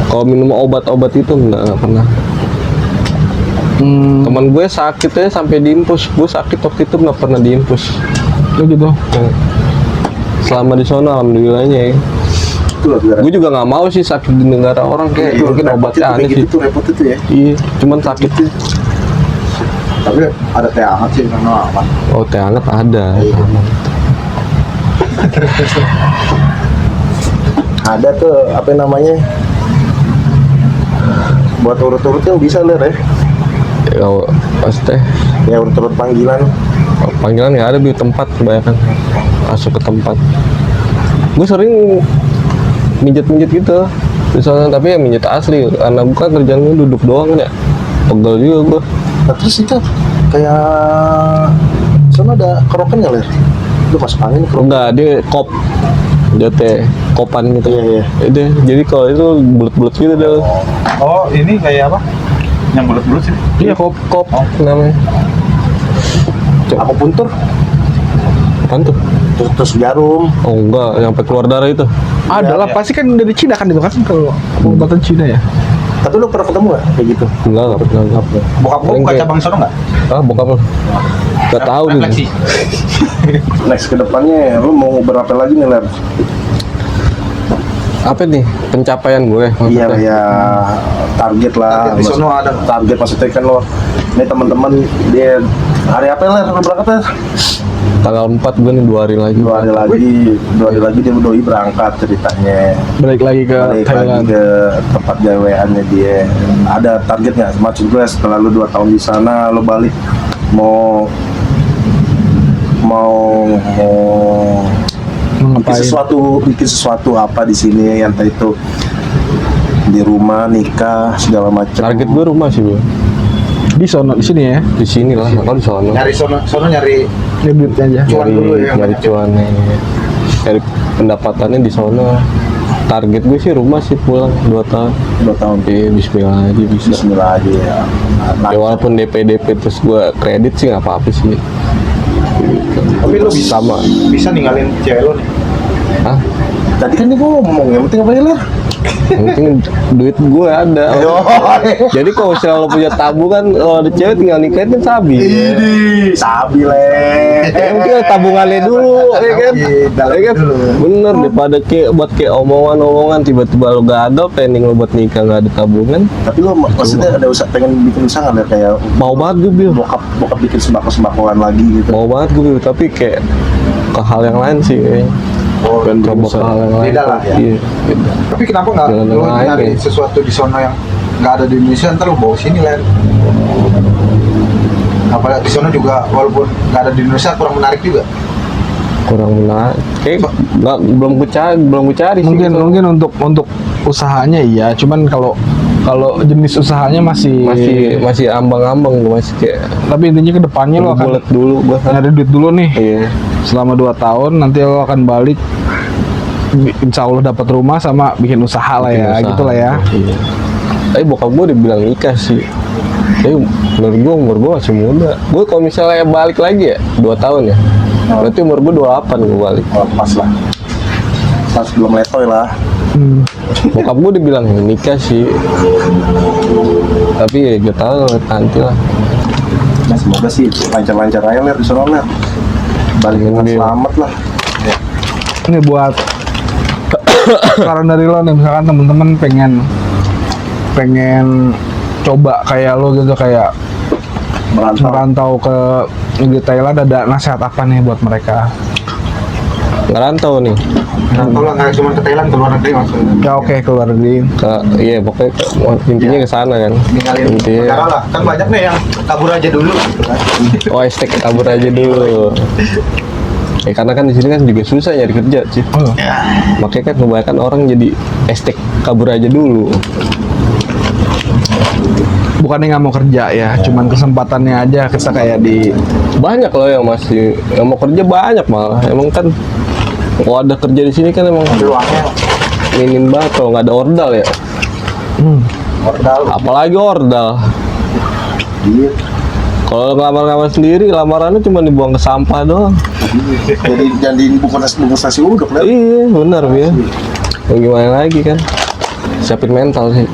Kalau minum obat-obat itu nggak pernah. Teman gue sakitnya sampai diinfus. Gue sakit waktu itu nggak pernah diinfus. Oh gitu. Selama di sana alhamdulillahnya ya. itu loh gara. Gue juga nggak mau sih sakit di negara orang, kayak mungkin obatnya aneh sih. Itu repot itu ya. Iya, cuman sakit. Tapi ada teh hangat sih karena aman. Oh, teh hangat ada. Ada tuh apa namanya? Buat urut-urut yang bisa ler ya. Kalau pas teh Ya urut-urut panggilan. panggilan nggak ada di tempat kebanyakan, masuk ke tempat. Gue sering minjet gitu misalnya, tapi ya minjet asli karena bukan kerjaan gue duduk doang ya, pegel juga gue. Nah, terus itu kayak sana ada kerokan nggak ler? Lu masuk angin kerokan? Enggak, dia kop, dia teh kopan gitu. Iya, iya. Udah, jadi kalau itu bulat-bulat gitu deh. Oh, ini kayak apa? Yang bulat-bulat sih. Iya, kop namanya. Apa puntur? Apaan tuh? Terus jarum. Oh enggak, yang sampai keluar darah itu. Ada lah, pasti kan dari Cina kan itu kan, kalau pengobatan Cina ya. Tapi lu pernah ketemu nggak kayak gitu? Enggak pernah. Bokap lu Paling bukan kayak- cabang sono nggak? Ah, bokap lo. Gak tahu Refleksi. gitu. Next ke depannya lu mau berapa lagi nih ler? Apa nih pencapaian gue? Iya maksudnya? ya target lah. Target di sono ada. Target maksudnya kan lo. Ini teman-teman dia hari apa ler? Lu berangkat ler? Tanggal 4 gue nih 2 hari lagi. 2 hari lagi dia doi berangkat ceritanya. Balik lagi ke Balik lagi Thailand. ke tempat gaweannya dia. Ada target nggak? Maksud gue setelah lu 2 tahun di sana lu balik mau bikin sesuatu apa di sini yang entah itu di rumah nikah segala macam. Target gue rumah sih gue. Di sono, di sini ya. Di sini lah, kalau di sana. Nyari sono nyari Ini duitnya aja. cuan dulu ya. Nyari cuannya, cari pendapatannya di sana. Target gue sih rumah sih, pulang 2 tahun. 2 tahun Bismillah aja bisa. Bismillah aja ya. Ya walaupun DP terus gue kredit sih nggak apa-apa sih. Tapi lu bisa Sama. bisa ninggalin cewek lu nih. Hah? Tadi kan dia ngomong yang penting apa ya ler? Yang penting duit gue ada. Jadi kalau misalnya lo punya tabungan, kalau ada cewek tinggal nikahin kan sabi. Sabi ler. Yang penting tabungannya dulu, ya kan? dalam Ya kan? dulu. Bener, daripada buat kayak omongan-omongan tiba-tiba lo gagal, planning lo buat nikah nggak ada tabungan, Tapi lo maksudnya ada usaha pengen bikin usaha nggak Ler? Kayak mau banget gue Bil. bokap bikin sembakoan lagi gitu. Mau banget gue Bil, tapi kayak ke hal yang lain sih kayaknya. Oh, Pengen coba ke hal yang lain. beda lah ya. Iya, beda. Tapi kenapa nggak Jalan lu yang lain nyari ya. sesuatu di sono yang nggak ada di Indonesia, ntar lu bawa sini Len. Apalagi di sono juga walaupun nggak ada di Indonesia kurang menarik juga. Kurang menarik. Kayak nggak, belum gue cari sih. Mungkin gitu. mungkin untuk usahanya iya, cuman kalau jenis usahanya masih ambang-ambang gue, masih kayak tapi intinya ke depannya lo akan bulat dulu gue. nyari duit dulu nih. Iya. Selama 2 tahun nanti lo akan balik, insya Allah dapat rumah sama bikin usaha lah ya, Usaha. gitu lah ya. Iya. Tapi bokap gue dibilang nikah sih. Tapi menurut gue umur gue masih muda. Gue kalau misalnya balik lagi ya 2 tahun ya. Berarti umur gue 28 gue balik. Oh, pas lah. Pas belum letoy lah. Bokap gue dibilang nikah sih. Tapi ya gak tau nanti lah. Nah, semoga sih lancar-lancar aja Ler di sana Ler. Balik dengan Iya. selamat lah. Ini buat saran dari lo nih, misalkan temen-temen pengen coba kayak lo gitu, kayak merantau ke di Thailand, ada nasihat apa nih buat mereka? Ngerantau nih. Rantau lah, nggak cuma ke Thailand, ke luar negeri maksudnya. Ya oke, keluar negeri. Iya pokoknya intinya ke sana kan. Ninggalin Intinya. negara lah. Kan banyak nih yang kabur aja dulu. Gitu kan. Oh, hashtag kabur aja dulu. Ya karena kan di sini kan juga susah nyari kerja sih. Makanya kan kebanyakan orang jadi hashtag kabur aja dulu. Bukannya nggak mau kerja ya, cuman kesempatannya aja kita kayak di Banyak loh yang masih yang mau kerja, banyak malah. Emang kan kalau ada kerja di sini kan emang Peluangnya minim banget kalau nggak ada ordal ya. ordal. Apalagi ordal. Iya. Kalau ngelamar-ngamar sendiri, lamarannya cuma dibuang ke sampah doang. Jadi jangan bungkus nasi uduk Ler. Iya, benar ya. Mau gimana lagi kan? Siapin mental sih.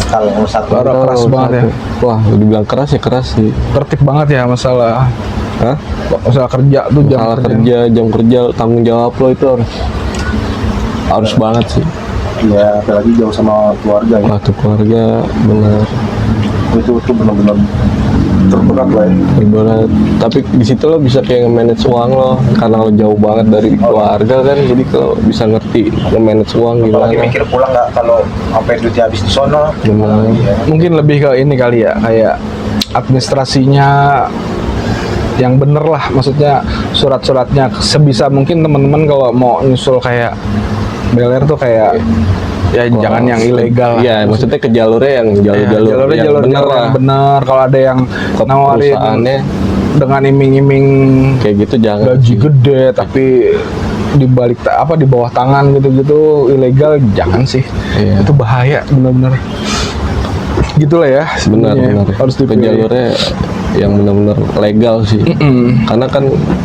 Kalau yang satu Orang keras banget ya. Wah, dibilang keras ya keras sih. tertib banget ya masalah Hah? kerja tuh, jam Salah kerja, jam kerja, tanggung jawab lo itu harus harus banget sih. Ya apalagi jauh sama keluarga ya. Waktu keluarga bener Itu benar-benar terberat lah ya. berat. Tapi di situ lo bisa kayak nge-manage uang lo karena lo jauh banget dari keluarga kan, jadi lo bisa ngerti nge-manage uang gimana. Apalagi mikir pulang nggak kalau sampai duitnya habis di sono. Bener. Mungkin lebih ke ini kali ya, kayak administrasinya yang bener lah, maksudnya surat-suratnya sebisa mungkin teman-teman kalau mau nyusul kayak beler tuh kayak ya jangan yang ilegal. Iya, maksudnya ke jalurnya yang jalur-jalur yang bener lah. yang bener. Kalau ada yang Ke nawarin perusahaannya dengan iming-iming kayak gitu jangan. gaji gede tapi di balik di bawah tangan gitu-gitu ilegal, jangan sih. Iya. Itu bahaya bener-bener. Gitulah ya. Benar, sebenarnya. benar. Harus Ke dipilih. jalurnya yang benar-benar legal sih. Karena kan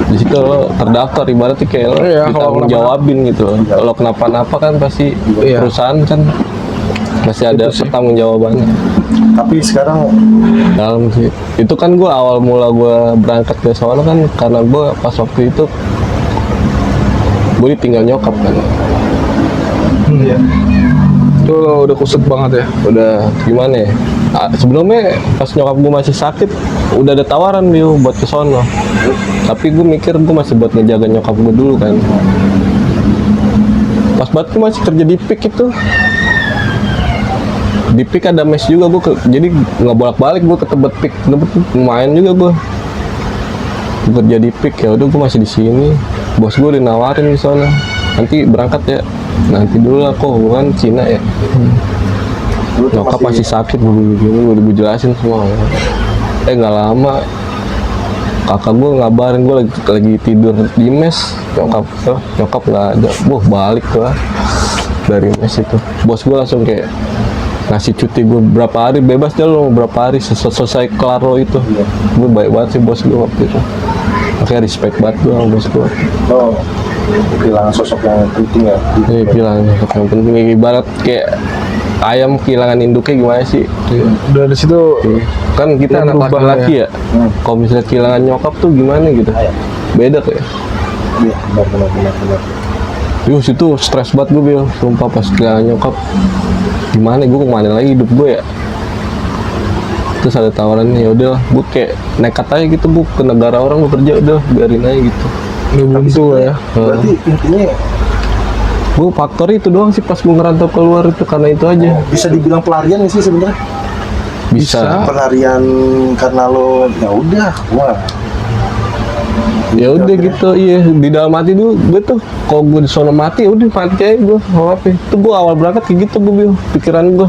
di situ lo terdaftar, ibaratnya kayak lo Iya, kalau ditanggung kenapa-napa. jawabin gitu. Kalau kenapa-napa kan pasti Iya. perusahaan kan masih ada Itu sih. pertanggung jawabannya. Tapi sekarang Dalam sih. Itu kan gue awal mula gue berangkat ke sono kan karena gue pas waktu itu gue ditinggal nyokap kan. Iya. Itu udah kusut banget ya. Udah gimana ya? Sebelumnya pas nyokap gue masih sakit udah ada tawaran Biu buat ke sono. Tapi gue mikir gue masih buat ngejaga nyokap gue dulu kan. Pas banget gue masih kerja di PIK itu. Di PIK ada mes juga jadi nggak bolak-balik gue ke Tebet PIK. Tebet lumayan juga gue. Gue kerja di PIK ya udah gue masih di sini. Bos gue udah nawarin di sana. Nanti berangkat ya. Nanti dulu lah kok hubungan Cina ya. lu tuh Nyokap masih sakit gue jelasin semua. Nggak lama kakak gue ngabarin gue lagi tidur di mes, nyokap nggak ada. Balik lah dari mes itu. Bos gue langsung kayak ngasih cuti gue berapa hari bebas deh lo berapa hari selesai kelar lo itu. Gue baik banget sih bos gue waktu itu. Makanya respect banget gue sama bos gue. oh, kehilangan sosok yang penting ya. Ini bilang yang penting ibarat kayak ayam kehilangan induknya gimana sih? Udah dari situ Kan kita Yang anak berubah laki-laki ya. Kalau misalnya kehilangan nyokap tuh gimana gitu? Beda kayak. Iya, benar. Yus itu stres banget gue Bil, sumpah pas kehilangan nyokap. Gimana gue kemana lagi hidup gue ya? Terus ada tawaran ya udah, gue kayak nekat aja gitu bu ke negara orang bekerja udah biarin aja gitu. buntu ya. Berarti intinya Gue faktor itu doang sih pas gue ngerantau keluar itu karena itu aja. bisa dibilang pelarian nggak sih sebenarnya? Bisa. Pelarian karena lo ya udah, wah. Ya udah gitu, iya di dalam hati dulu gue tuh kalau gue di sono mati ya udah mati aja gue mau apa itu gue awal berangkat kayak gitu gue Bil, pikiran gue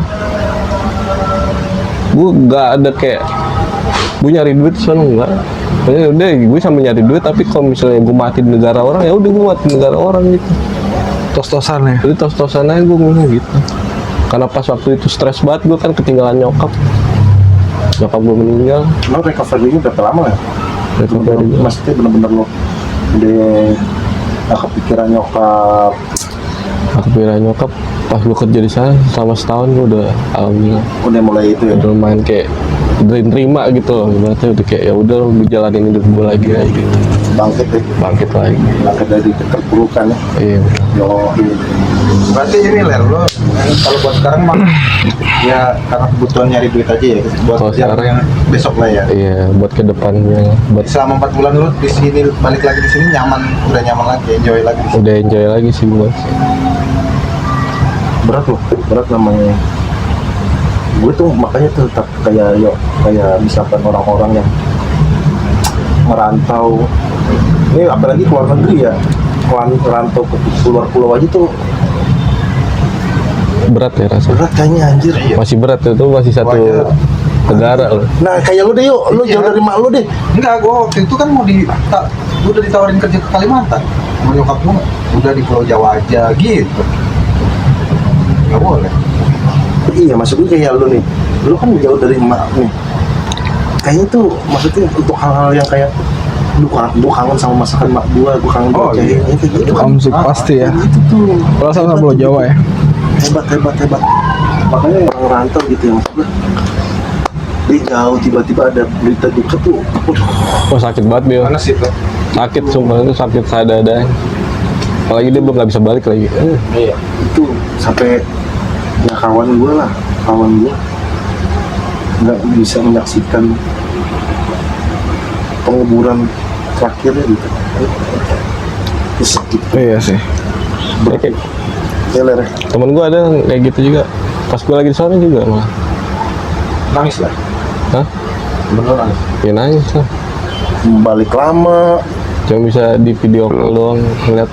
nggak ada kayak gue nyari duit di sono enggak. Pokoknya udah gue sambil nyari duit tapi kalau misalnya gue mati di negara orang ya udah gue mati di negara orang gitu. Tos-tosan ya. Jadi tos-tosan aja gue ngomong gitu. Karena pas waktu itu stres banget gue kan ketinggalan nyokap gue meninggal. Lo recovery-nya berapa lama ya? Recovery gue. Maksudnya bener-bener lo udah gak kepikiran nyokap. Aku kira nyokap pas gue kerja di sana selama setahun gue udah alhamdulillah Udah mulai itu ya. udah main kayak terima gitu loh. Berarti udah kayak ya udah gue jalanin hidup gue lagi aja gitu. Bangkit deh. Bangkit lagi. Bangkit dari keterpurukan ya. Iya. Yo, Berarti ini Ler, lo kalau buat sekarang mah ya karena kebutuhan nyari duit aja ya buat Kalau sekarang- yang besok lah ya. Iya buat kedepannya buat Selama 4 bulan lo di sini balik lagi di sini nyaman, udah nyaman lagi, enjoy lagi di sini. udah enjoy lagi sih buat. berat loh, berat namanya. Gue tuh makanya tuh tetap kayak misalkan orang-orang yang merantau. Ini apalagi keluar negeri ya, merantau ke keluar pulau aja tuh Berat ya rasanya. berat kayaknya anjir. Masih berat itu masih satu Wajah. negara loh. Nah kayak lu deh yuk, lu Iya. jauh dari mak lu deh. Enggak, gua waktu itu kan gua udah ditawarin kerja ke Kalimantan. Sama nyokap gua udah di Pulau Jawa aja gitu. Nggak boleh. Iya maksud gue kayak lu nih, lu kan jauh dari emak nih. Kayaknya tuh maksudnya untuk hal-hal yang kayak gua kangen sama masakan mak gua kangen Oh, kayak iya. gitu. Homesick pasti ya. Itu tuh Kalau sama Pulau Jawa ya. hebat. Makanya orang rantau gitu ya maksud gue. Dia jauh tiba-tiba ada berita duka tuh. Waduh, Oh sakit banget Bil. Mana sih tuh? Sakit sumpah itu sakit sadadanya. Apalagi dia belum nggak bisa balik lagi. Iya. Itu sampai ya kawan gue nggak bisa menyaksikan penguburan terakhirnya gitu. Itu sedih. Iya sih. Oke. Ya Ler, Temen gue ada yang kayak gitu juga. Pas gue lagi di sana juga malah. Nangis lah. Hah? Bener nangis. Ya nangis lah. balik lama. Cuma bisa di video call doang ngeliat.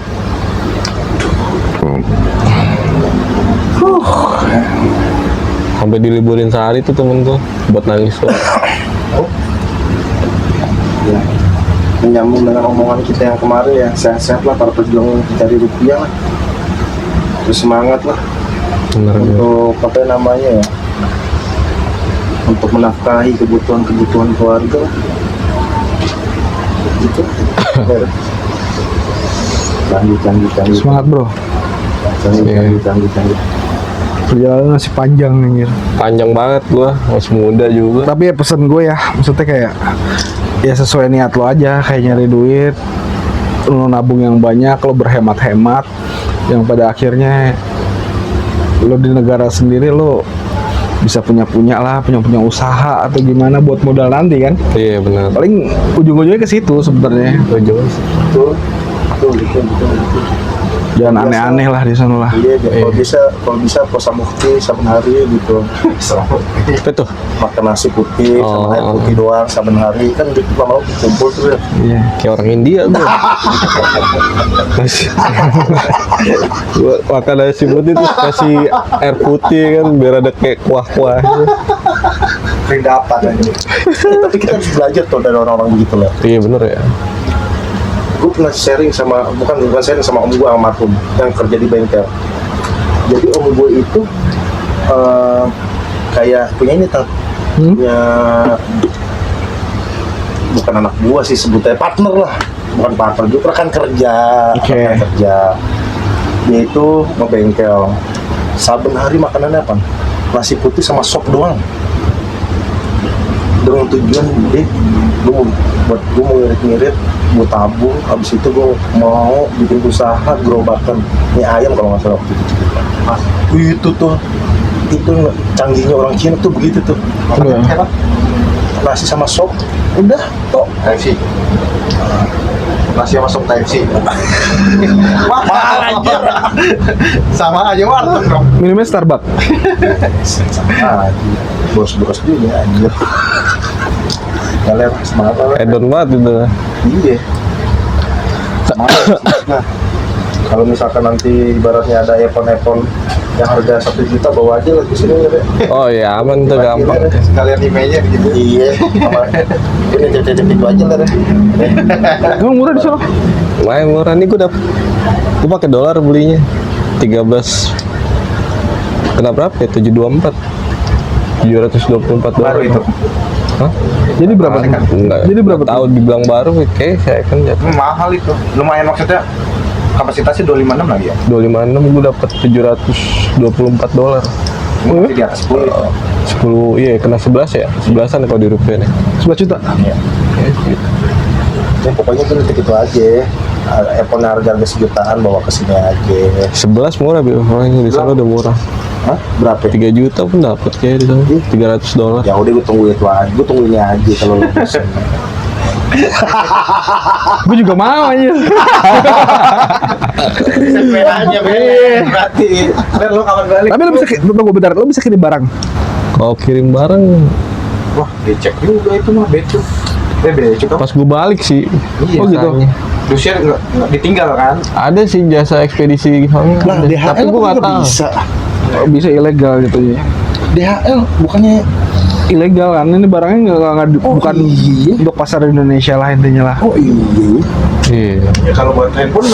Sampai diliburin sehari tuh temen gue buat nangis tuh. Ya. Menyambung dengan omongan kita yang kemarin ya, sehat-sehat lah para pejuang mencari rupiah lah. Terus semangat lah Bener juga. untuk apa namanya ya, untuk menafkahi kebutuhan keluarga lah. Gitu. Canggih. Semangat bro. Canggih. Perjalanan masih panjang anjir. Panjang banget gua, masih muda juga. Tapi ya pesen gue ya, maksudnya kayak ya sesuai niat lo aja, kayak nyari duit, lo nabung yang banyak, lo berhemat-hemat, yang pada akhirnya lo di negara sendiri lo bisa punya usaha atau gimana buat modal nanti kan. Iya benar. Paling ujung-ujungnya ke situ sebenarnya. Betul. Betul. Jangan aneh-aneh lah di sana lah. Iya, kalau bisa puasa mukti saben hari gitu. Apa tuh? Makan nasi putih sama Oh. air putih doang saben hari kan duit lama-lama kumpul tuh ya. Iya. Kayak orang India tuh. Gua makan nasi putih terus kasih air putih kan biar ada kayak kuah-kuah. Perindapan aja. Tapi kita harus belajar tuh dari orang-orang begitu lah. Iya bener ya. Gue pernah sharing sama bukan sharing sama om gue almarhum yang kerja di bengkel. Jadi om gue itu kayak punya ini punya bukan anak buah sih sebutnya, partner lah, bukan partner juga, rekan kerja. Oke. Rekan kerja. Dia itu ngebengkel. Saben hari makanannya apa? Nasi putih sama sop doang. Dengan tujuan gue mau ngirit-ngirit, gue tabung, habis itu gue mau bikin usaha gerobakan mie ayam kalau nggak salah waktu itu. Itu canggihnya orang Cina tuh begitu tuh. Udah. Nasi sama sop, udah tok. KFC. Nasi sama sop KFC. Mahal aja. Sama aja warteg dong. Minumnya Starbucks. Ah, bos juga anjir. Kalian semangat lah. Edon banget itu. Iya. Nah, kalau misalkan nanti ibaratnya ada iPhone yang harga 1 juta bawa aja lah ke sini ya, Dek. Oh ya aman tuh gampang. Sekalian emailnya gitu. Iya, sama ini cecep itu aja lah deh. Emang murah di sana? Lumayan murah nih gua pakai dolar belinya 13. Kena berapa ya? 724. 724 dolar. Baru itu. Hah? Jadi berapa? Enggak. Jadi berapa Tahu dibilang baru kayak saya kan jatuh. Mahal itu. Lumayan maksudnya kapasitasnya 256 lagi ya. 256 gue dapat 724 dolar. Masih di atas 10 itu. 10 iya kena 11 ya. 11-an kalau di rupiah nih. 11 juta. Ya pokoknya gitu aja. iPhone harga sejutaan bawa ke sini aja. 11 murah Bil. Makanya di sana udah murah. Hah? Berapa? 3 juta pun dapat kayak di sana. 300 dolar. Ya udah gue tunggu itu aja. Gue tunggu ini aja kalau lo pesen. Gue juga mau anjir. Merahnya berarti. Ntar lo kapan balik? Tapi lo bisa tunggu bentar, lo bisa kirim barang. Kalau kirim barang Wah, dicek juga itu mah becuk. Becuk apa? pas gue balik sih. Iya, Oh gitu. Lucian nggak ditinggal kan? Ada sih jasa ekspedisi soalnya. Nah, ada. DHL Tapi gue nggak juga tahu. bisa. Oh, bisa ilegal gitu ya. DHL bukannya Ilegal kan, ini barangnya bukan iya. untuk pasar Indonesia lah intinya lah. Oh iya. Iya. Ya kalau buat handphone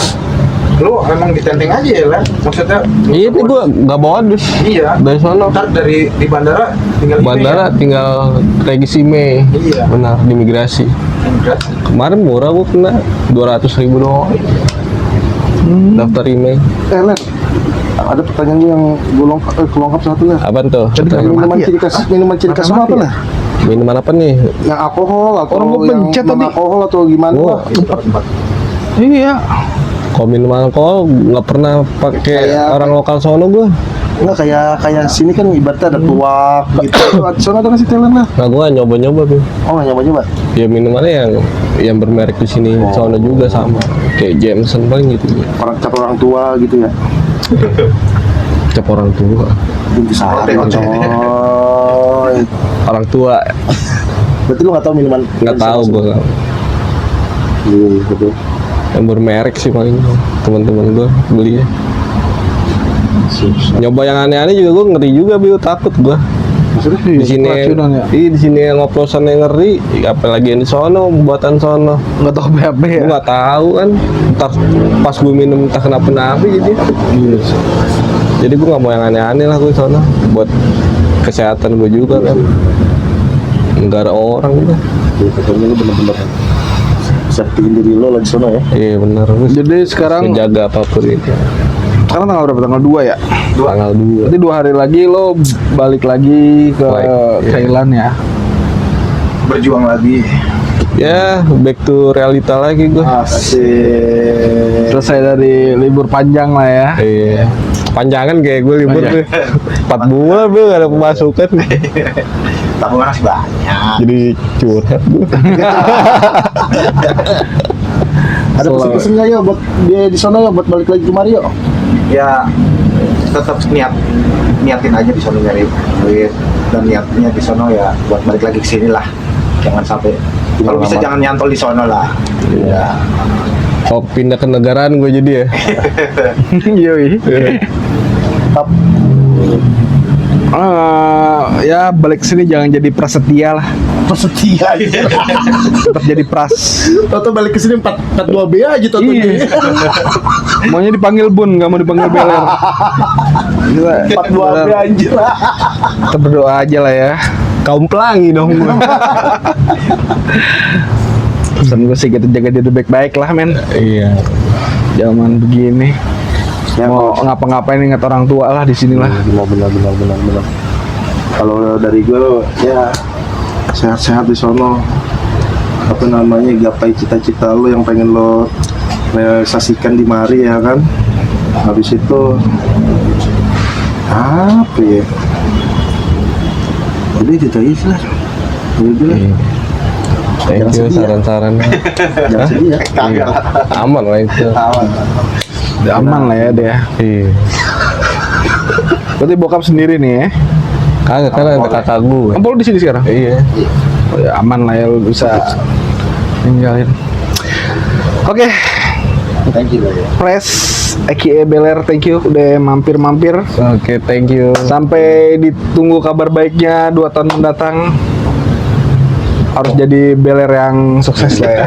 lo memang ditenteng aja ya lah. Maksudnya Iya itu gue nggak bawa dus. iya. Dari sana. Ntar di bandara tinggal Bandara tinggal regisi IMEI. Iya. Benar di imigrasi. Imigrasi. Kemarin murah gue kena 200.000 doang. Daftar IMEI. Len, ada pertanyaan gue yang gue lengkap satu lah. Apaan tuh? Minuman ciri khas apa Mati ya? lah? Minuman apa nih? Yang alkohol atau Orang gua yang pencet tadi. alkohol atau gimana? Wah. Iya. Kalau minum alkohol nggak pernah pakai Kayak- orang lokal sono gue. Enggak kayak sini kan ibaratnya ada tuak gitu. Soalnya ada kasih Thailand lah. Nah gue nyoba-nyoba tuh. Oh, nggak nyoba-nyoba. Ya minumannya yang bermerek di sini sono juga sama. Kayak Jameson paling gitu. Cap orang tua gitu ya. Cap orang tua. Binti sari coy. Orang tua Berarti lu nggak tahu minuman? nggak tahu gue. Iya, betul. Yang bermerek sih paling teman-teman gue beli. Nyoba yang aneh-aneh juga gue ngeri juga, Biu, takut gue. Di sini, Keracunan ya? iya di sini yang ngoplosan yang ngeri, apalagi yang di sono, buatan sono. Nggak tahu apa ya. Gue nggak tahu kan, ntar pas gue minum entah kenapa gitu. Jadi gue nggak mau yang aneh-aneh lah gue sono, buat kesehatan gue juga kan. Negara orang gue. Iya, pokoknya lu bener-bener siapin diri lo lagi sono ya. Iya benar. Jadi sekarang menjaga apapun itu. sekarang tanggal berapa? Tanggal 2 ya? Tanggal 2. Berarti 2 hari lagi lo balik lagi ke Balik, iya. Thailand ya? Berjuang lagi. Ya, back to realita lagi gue. Asik. Selesai dari libur panjang lah ya. Iya. Panjangan kayak gue libur tuh. 4 bulan gue gak ada pemasukan. Tabungan masih banyak. Jadi curhat gue. Ada pesan-pesan nggak ya buat dia di sana ya buat balik lagi ke Mario? Ya tetap niatin aja di sono nyari duit, dan niatnya di sono ya buat balik lagi ke sini lah, jangan sampai kalau bisa jangan nyantol di sono lah. Ya Oh, pindah ke negaraan gue jadi ya. Yoi. Ya balik ke sini jangan jadi prasetya lah. Prasetya ya. Tetap jadi pras. Toto balik ke sini 42B aja Toto. Iya. Maunya dipanggil Bun, nggak mau dipanggil Beler. Gila. 42B anjir lah. Kita berdoa aja lah ya. Kaum pelangi dong. Pesan gue sih kita jaga diri baik-baik lah men. Iya. Zaman begini. Ya, Mau ngapa-ngapain ingat orang tua lah di sini lah. benar. Kalau dari gue ya sehat-sehat di sono. Apa namanya, gapai cita-cita lo yang pengen lo realisasikan di mari ya kan. Habis itu apa ya? Jadi itu aja lah. Udah. Thank Jangan you sedih ya. saran-saran. Jangan sedih ya. Iya. Aman lah itu. Udah aman lah ya dia. Iya. Berarti bokap sendiri nih ya. Kagak kan ada kakak gue. Ampol di sini sekarang. Iya. Oh, ya, aman lah ya lu bisa ninggalin. Oke, Thank you ya. Pres Eki Beler, thank you udah mampir-mampir. Oke, thank you. Sampai ditunggu kabar baiknya 2 tahun mendatang. Harus jadi beler yang sukses lah ya.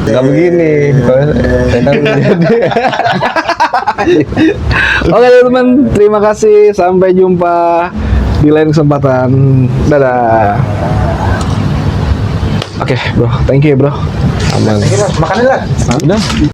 Gak begini. Saya kan jadi. Oke teman-teman, terima kasih. Sampai jumpa di lain kesempatan. Dadah. Oke bro, thank you bro. Aman. makanin lah. Udah.